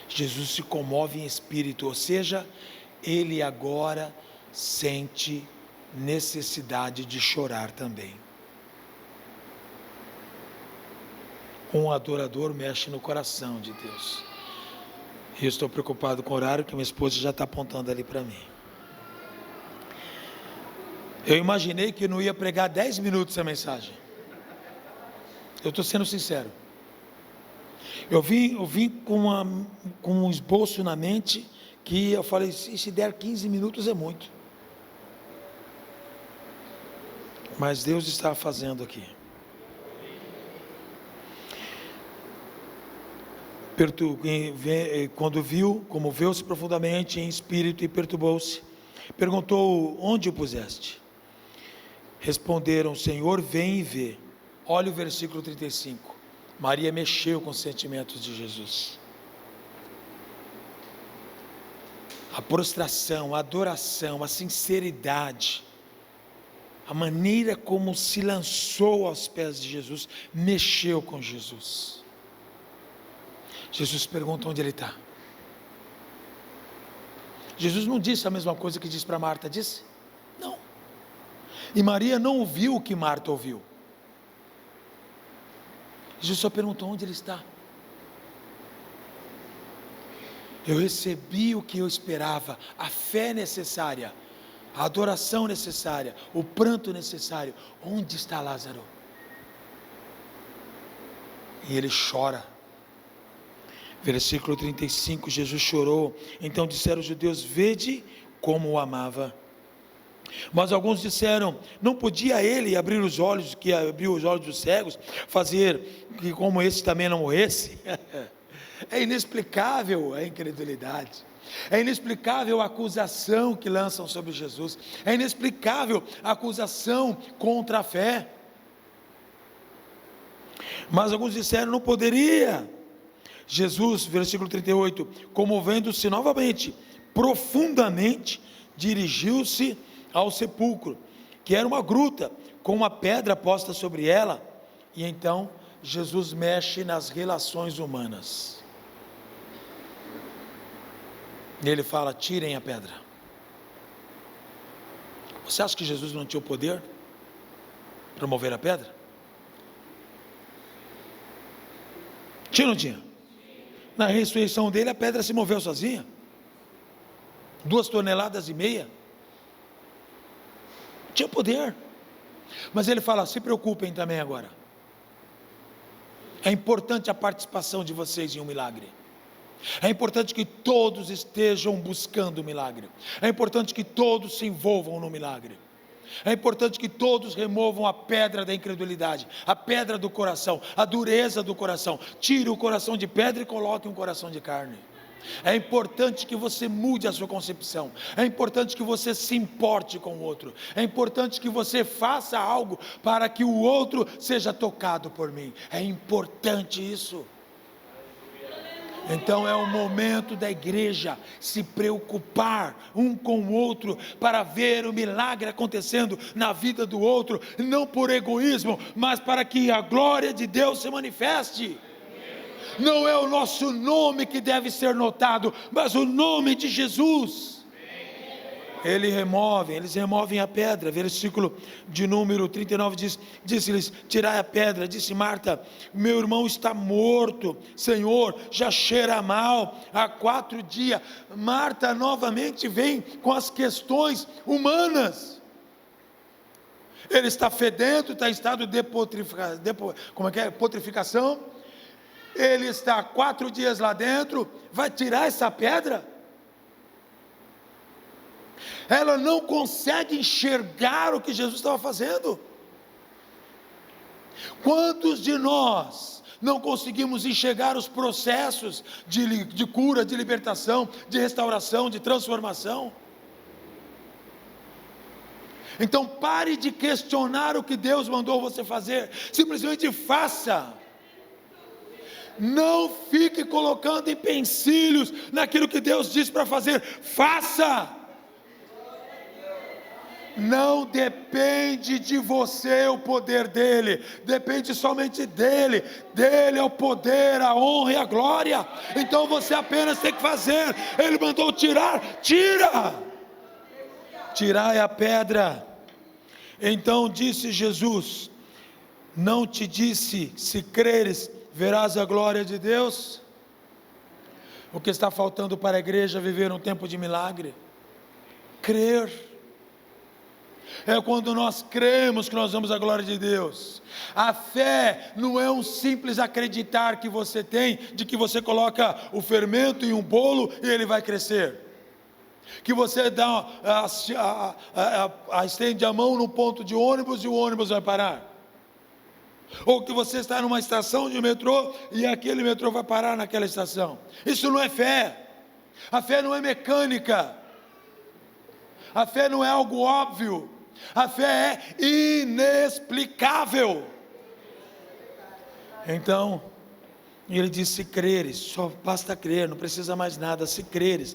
Jesus se comove em espírito, ou seja, ele agora sente necessidade de chorar também. Um adorador mexe no coração de Deus. Eu estou preocupado com o horário que minha esposa já está apontando ali para mim. Eu imaginei que eu não ia pregar 10 minutos essa mensagem. Eu estou sendo sincero. Eu vim com um esboço na mente, que eu falei, se der 15 minutos é muito. Mas Deus está fazendo aqui. Quando viu, comoveu-se profundamente em espírito e perturbou-se. Perguntou: onde o puseste? Responderam: Senhor, vem e vê. Olha o versículo 35. Maria mexeu com os sentimentos de Jesus. A prostração, a adoração, a sinceridade, a maneira como se lançou aos pés de Jesus, mexeu com Jesus. Jesus pergunta onde ele está. Jesus não disse a mesma coisa que disse para Marta, disse? Não. E Maria não ouviu o que Marta ouviu. Jesus só perguntou onde ele está. Eu recebi o que eu esperava, a fé necessária, a adoração necessária, o pranto necessário. Onde está Lázaro? E ele chora. Versículo 35, Jesus chorou. Então disseram os judeus: vede como o amava. Mas alguns disseram: não podia ele abrir os olhos, que abriu os olhos dos cegos, fazer que como esse também não morresse? É inexplicável a incredulidade, é inexplicável a acusação que lançam sobre Jesus, é inexplicável a acusação contra a fé. Mas alguns disseram: não poderia. Jesus, versículo 38, comovendo-se novamente, profundamente, dirigiu-se ao sepulcro, que era uma gruta, com uma pedra posta sobre ela. E então Jesus mexe nas relações humanas. Ele fala: tirem a pedra. Você acha que Jesus não tinha o poder para mover a pedra? Tinha ou não tinha? Na ressurreição dele, a pedra se moveu sozinha. 2,5 toneladas. Tinha poder. Mas ele fala: se preocupem também agora. É importante a participação de vocês em um milagre. É importante que todos estejam buscando o milagre. É importante que todos se envolvam no milagre. É importante que todos removam a pedra da incredulidade, a pedra do coração, a dureza do coração. Tire o coração de pedra e coloque um coração de carne. É importante que você mude a sua concepção. É importante que você se importe com o outro. É importante que você faça algo para que o outro seja tocado por mim. É importante isso. Então é o momento da igreja se preocupar um com o outro, para ver o milagre acontecendo na vida do outro, não por egoísmo, mas para que a glória de Deus se manifeste. Não é o nosso nome que deve ser notado, mas o nome de Jesus. Eles removem a pedra. Versículo de número 39 diz: disse-lhes: tirai a pedra. Disse Marta: meu irmão está morto, Senhor, já cheira mal há 4 dias. Marta novamente vem com as questões humanas. Ele está fedendo, está em estado de putrificação. Ele está 4 dias lá dentro. Vai tirar essa pedra? Ela não consegue enxergar o que Jesus estava fazendo. Quantos de nós não conseguimos enxergar os processos de cura, de libertação, de restauração, de transformação? Então pare de questionar o que Deus mandou você fazer, simplesmente faça. Não fique colocando empecilhos naquilo que Deus disse para fazer, faça. Não depende de você o poder dele, depende somente dele. Dele é o poder, a honra e a glória. Então você apenas tem que fazer. Ele mandou tirar, tira. Tirai a pedra. Então disse Jesus: não te disse, se creres, verás a glória de Deus? O que está faltando para a igreja viver um tempo de milagre? Crer. É quando nós cremos que nós vamos a glória de Deus. A fé não é um simples acreditar que você tem, de que você coloca o fermento em um bolo e ele vai crescer. Que você estende a mão no ponto de ônibus e o ônibus vai parar. Ou que você está numa estação de metrô e aquele metrô vai parar naquela estação. Isso não é fé. A fé não é mecânica. A fé não é algo óbvio. A fé é inexplicável. Então, ele diz: se creres, só basta crer, não precisa mais nada. Se creres,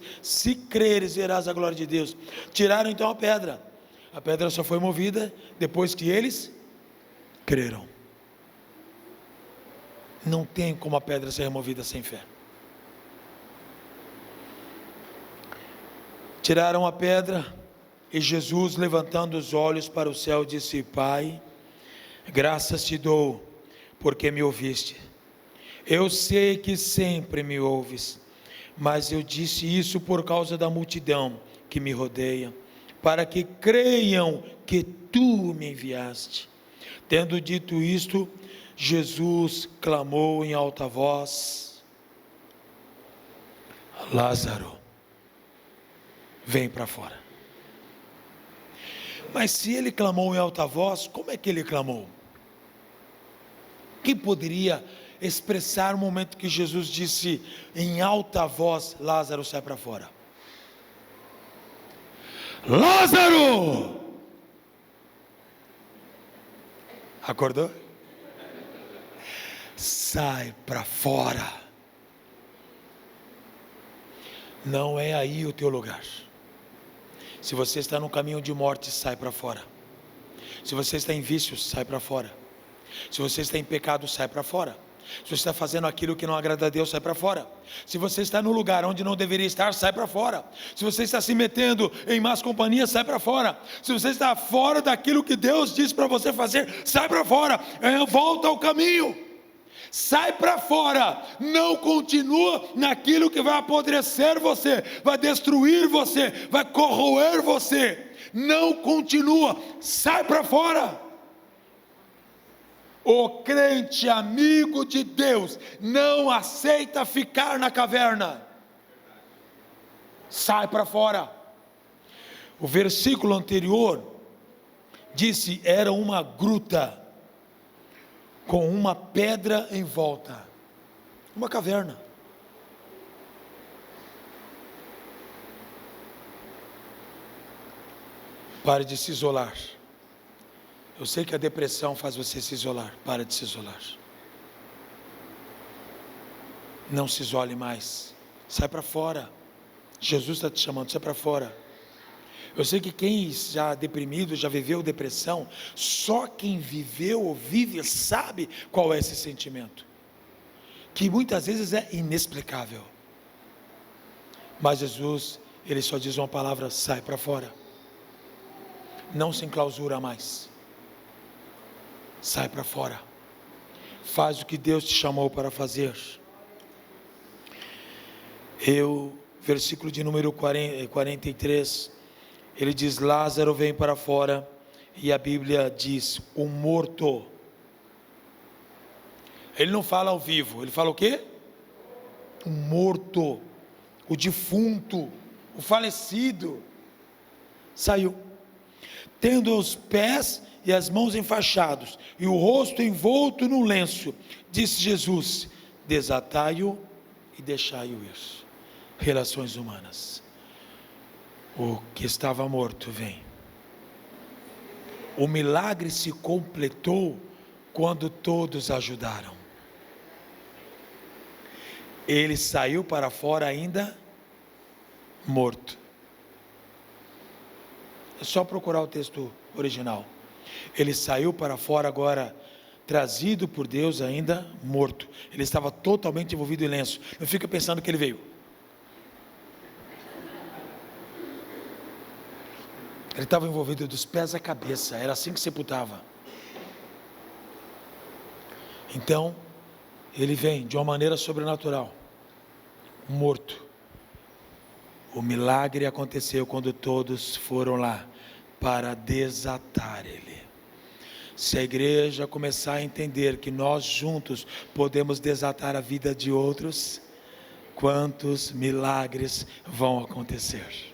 verás a glória de Deus. Tiraram então a pedra. A pedra só foi movida depois que eles creram. Não tem como a pedra ser removida sem fé. Tiraram a pedra. E Jesus, levantando os olhos para o céu, disse: Pai, graças te dou, porque me ouviste. Eu sei que sempre me ouves, mas eu disse isso por causa da multidão que me rodeia, para que creiam que tu me enviaste. Tendo dito isto, Jesus clamou em alta voz: Lázaro, vem para fora. Mas se ele clamou em alta voz, como é que ele clamou? Quem poderia expressar o momento que Jesus disse em alta voz: Lázaro, sai para fora? Lázaro! Acordou? Sai para fora. Não é aí o teu lugar. Se você está no caminho de morte, sai para fora. Se você está em vícios, sai para fora. Se você está em pecado, sai para fora. Se você está fazendo aquilo que não agrada a Deus, sai para fora. Se você está no lugar onde não deveria estar, sai para fora. Se você está se metendo em más companhias, sai para fora. Se você está fora daquilo que Deus disse para você fazer, sai para fora. Volta ao caminho. Sai para fora, não continua naquilo que vai apodrecer você, vai destruir você, vai corroer você. Não continua, sai para fora. O crente amigo de Deus não aceita ficar na caverna. Sai para fora. O versículo anterior disse: era uma gruta com uma pedra em volta, uma caverna. Pare de se isolar. Eu sei que a depressão faz você se isolar. Pare de se isolar. Não se isole mais. Sai para fora. Jesus está te chamando, sai para fora. Eu sei que quem já deprimido, já viveu depressão, só quem viveu ou vive sabe qual é esse sentimento, que muitas vezes é inexplicável. Mas Jesus, Ele só diz uma palavra: sai para fora. Não se enclausura mais. Sai para fora. Faz o que Deus te chamou para fazer. Versículo de número 43, ele diz: Lázaro vem para fora, e a Bíblia diz: o morto. Ele não fala ao vivo, ele fala o quê? O morto, o defunto, o falecido, saiu, tendo os pés e as mãos enfaixados, e o rosto envolto no lenço. Disse Jesus: desatai-o e deixai-o ir. Relações humanas. O que estava morto vem. O milagre se completou quando todos ajudaram. Ele saiu para fora ainda morto. É só procurar o texto original. Ele saiu para fora agora, trazido por Deus ainda morto. Ele estava totalmente envolvido em lenço. Não fica pensando que ele veio. Ele estava envolvido dos pés à cabeça, era assim que sepultava. Então, ele vem de uma maneira sobrenatural, morto. O milagre aconteceu quando todos foram lá para desatar ele. Se a igreja começar a entender que nós juntos podemos desatar a vida de outros, quantos milagres vão acontecer?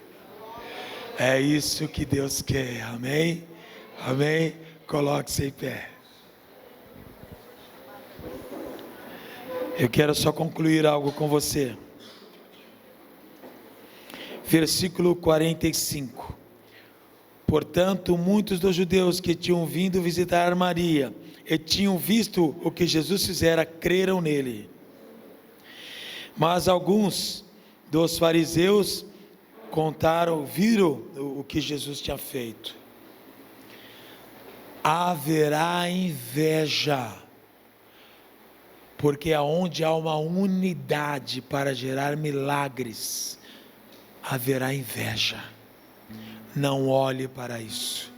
É isso que Deus quer, amém? Amém? Coloque-se em pé. Eu quero só concluir algo com você. Versículo 45. Portanto, muitos dos judeus que tinham vindo visitar Maria e tinham visto o que Jesus fizera, creram nele. Mas alguns dos fariseus viram o que Jesus tinha feito. Haverá inveja, porque aonde há uma unidade para gerar milagres, haverá inveja. Não olhe para isso.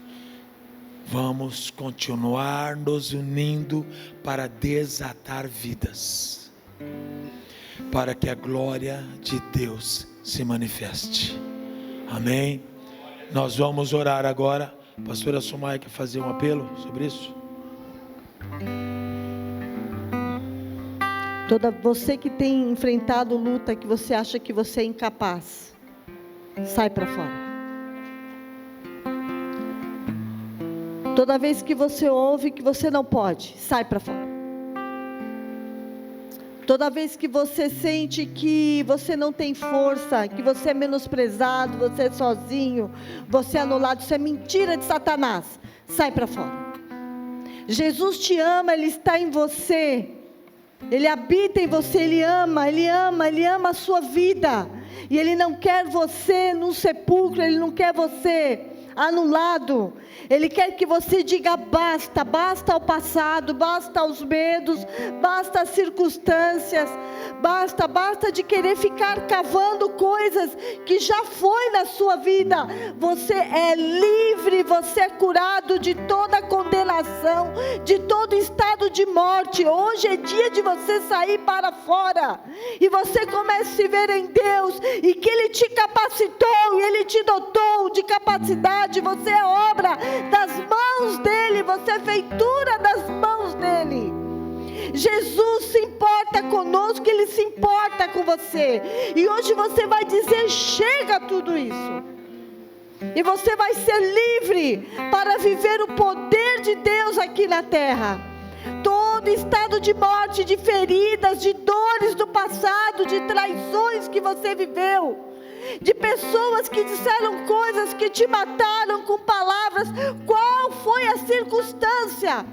Vamos continuar nos unindo para desatar vidas, para que a glória de Deus se manifeste. Amém? Nós vamos orar agora. A pastora Sumaia quer fazer um apelo sobre isso? Você que tem enfrentado luta, que você acha que você é incapaz, sai para fora. Toda vez que você ouve que você não pode, sai para fora. Toda vez que você sente que você não tem força, que você é menosprezado, você é sozinho, você é anulado, isso é mentira de Satanás, sai para fora. Jesus te ama, Ele está em você, Ele habita em você, Ele ama a sua vida, e Ele não quer você num sepulcro, Ele não quer você anulado. Ele quer que você diga basta, basta ao passado, basta aos medos, basta às circunstâncias, basta de querer ficar cavando coisas que já foi na sua vida. Você é livre, você é curado de toda condenação, de todo estado de morte. Hoje é dia de você sair para fora, e você começa a se ver em Deus, e que Ele te capacitou, e Ele te dotou de capacidade. Você é obra das mãos dEle, você é feitura das mãos dEle. Jesus se importa conosco, Ele se importa com você, e hoje você vai dizer chega a tudo isso, e você vai ser livre para viver o poder de Deus aqui na terra. Todo estado de morte, de feridas, de dores do passado, de traições que você viveu, de pessoas que disseram coisas que te mataram com palavras. Qual foi a circunstância?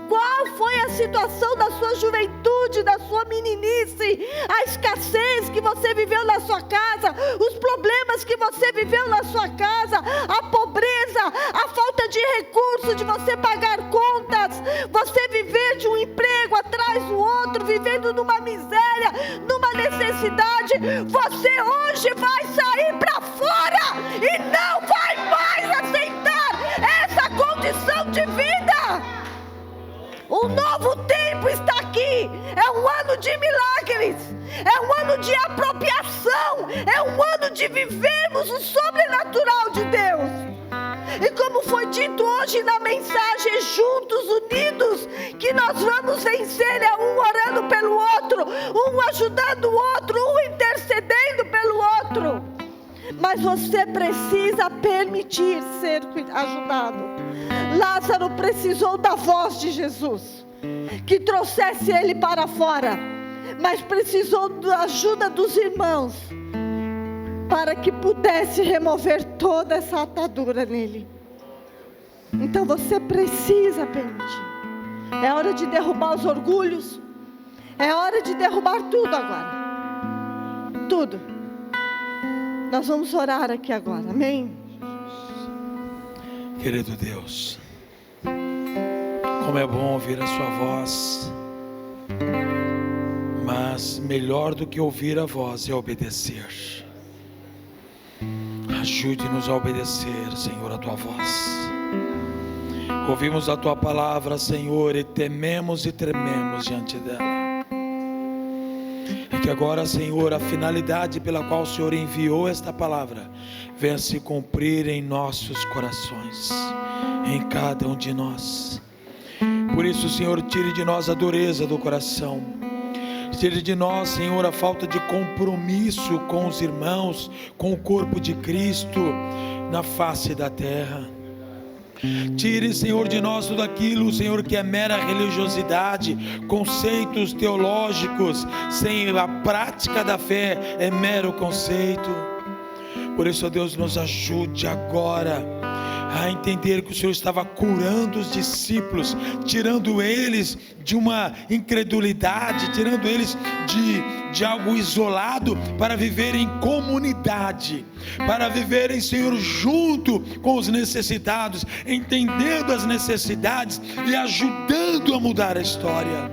Qual foi a situação da sua juventude, da sua meninice? A escassez que você viveu na sua casa, os problemas que você viveu na sua casa, a pobreza, a falta de recurso, de você pagar contas, você viver de um emprego atrás do outro, vivendo numa miséria, numa necessidade. Você hoje vai sair para fora e não vai mais aceitar essa condição de vida. Um novo tempo está aqui. É um ano de milagres, é um ano de apropriação, é um ano de vivermos o sobrenatural de Deus. E como foi dito hoje na mensagem, juntos, unidos, que nós vamos vencer. É um orando pelo outro, um ajudando o outro, um intercedendo pelo outro. Mas você precisa permitir ser ajudado. Lázaro precisou da voz de Jesus, que trouxesse ele para fora, mas precisou da ajuda dos irmãos, para que pudesse remover toda essa atadura nele. Então você precisa permitir. É hora de derrubar os orgulhos, é hora de derrubar tudo agora, tudo. Nós vamos orar aqui agora, amém? Querido Deus, como é bom ouvir a sua voz, mas melhor do que ouvir a voz é obedecer. Ajude-nos a obedecer, Senhor, a tua voz. Ouvimos a tua palavra, Senhor, e tememos e trememos diante dela. E que agora, Senhor, a finalidade pela qual o Senhor enviou esta palavra venha se cumprir em nossos corações, em cada um de nós. Por isso, Senhor, tire de nós a dureza do coração, tire de nós, Senhor, a falta de compromisso com os irmãos, com o corpo de Cristo na face da terra. Tire, Senhor, de nós tudo aquilo, Senhor, que é mera religiosidade, conceitos teológicos, sem a prática da fé, é mero conceito. Por isso, ó Deus, nos ajude agora a entender que o Senhor estava curando os discípulos, tirando eles de uma incredulidade, tirando eles de algo isolado, para viver em comunidade, para viverem, Senhor, junto com os necessitados, entendendo as necessidades e ajudando a mudar a história.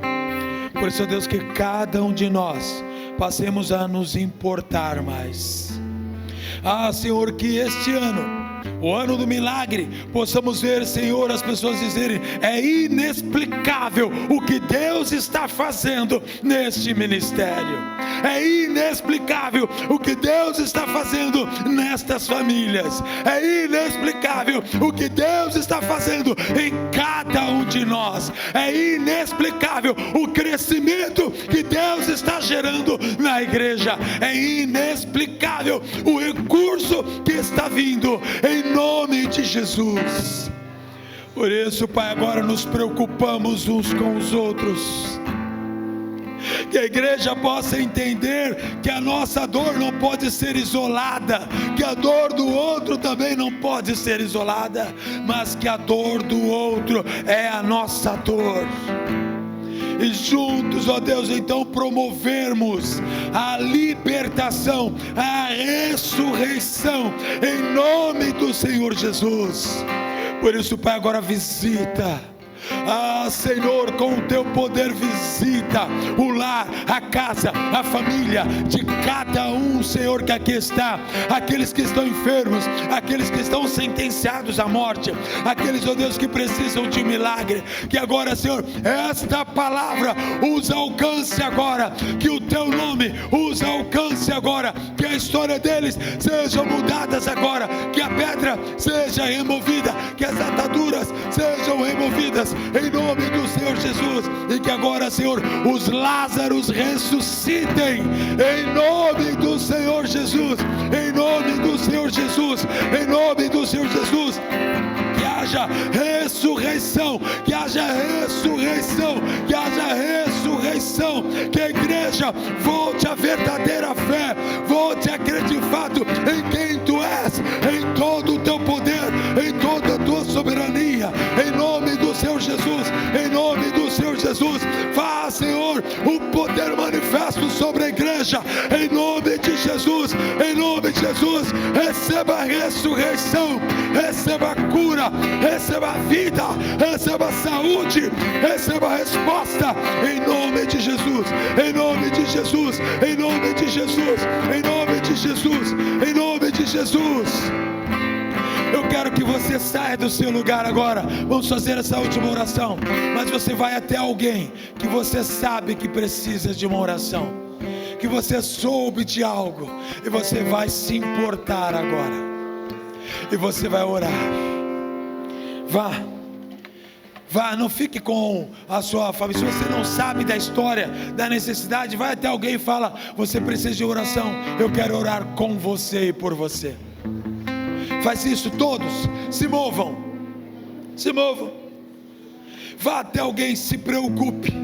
Por isso, ó Deus, que cada um de nós passemos a nos importar mais. Senhor, que este ano, o ano do milagre, possamos ver, Senhor, as pessoas dizerem: é inexplicável o que Deus está fazendo neste ministério, é inexplicável o que Deus está fazendo nestas famílias, é inexplicável o que Deus está fazendo em cada um de nós, é inexplicável o crescimento que Deus está gerando na igreja, é inexplicável o recurso que está vindo, em nome de Jesus. Por isso, Pai, agora nos preocupamos uns com os outros, que a igreja possa entender que a nossa dor não pode ser isolada, que a dor do outro também não pode ser isolada, mas que a dor do outro é a nossa dor. e juntos, ó Deus, então promovermos a libertação, a ressurreição, em nome do Senhor Jesus. Por isso, Pai, agora visita, Senhor, com o teu poder visita o lar, a casa, a família de cada um, Senhor, que aqui está, aqueles que estão enfermos, aqueles que estão sentenciados à morte, aqueles, ó Deus, que precisam de milagre, que agora, Senhor, esta palavra os alcance agora, que o teu nome os alcance agora, que a história deles seja mudadas agora, que a pedra seja removida, que as ataduras sejam removidas, em nome do Senhor Jesus, e que agora, Senhor, os Lázaros ressuscitem, em nome do Senhor Jesus, em nome do Senhor Jesus, em nome do Senhor Jesus. Que haja ressurreição, que haja ressurreição, que haja ressurreição, que a igreja volte à verdadeira fé, volte a crer de fato em quem tu és, em todo o teu poder, em toda a tua soberania, em nome do Senhor Jesus, em nome do Senhor Jesus. Faz, Senhor, o poder manifesto sobre a igreja, em nome de Jesus, em nome de Jesus. Receba a ressurreição, receba a cura, receba a vida, receba a saúde, receba a resposta, em nome de Jesus, em nome de Jesus, em nome de Jesus, em nome de Jesus, em nome de Jesus. Eu quero que você saia do seu lugar agora. Vamos fazer essa última oração, mas você vai até alguém que você sabe que precisa de uma oração, que você soube de algo, e você vai se importar agora, e você vai orar. Vá, não fique com a sua família. Se você não sabe da história, da necessidade, vai até alguém e fala: você precisa de oração, eu quero orar com você e por você. Faz isso, todos se movam, se movam. Vá até alguém, se preocupe,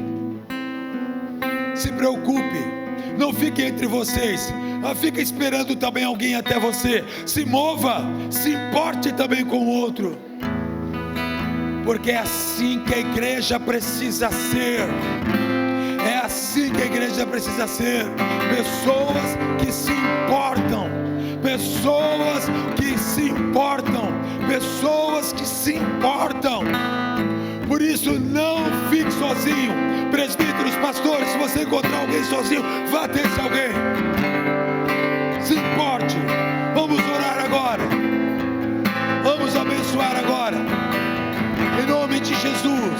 se preocupe. Não fique entre vocês, fica esperando também alguém até você. Se mova, se importe também com o outro, porque é assim que a igreja precisa ser. É assim que a igreja precisa ser. Pessoas que se importam, pessoas que se importam, pessoas que se importam. Por isso, não fique sozinho. Presbíteros, pastores, se você encontrar alguém sozinho, vá até esse alguém. Se importe. Vamos orar agora, vamos abençoar agora, em nome de Jesus.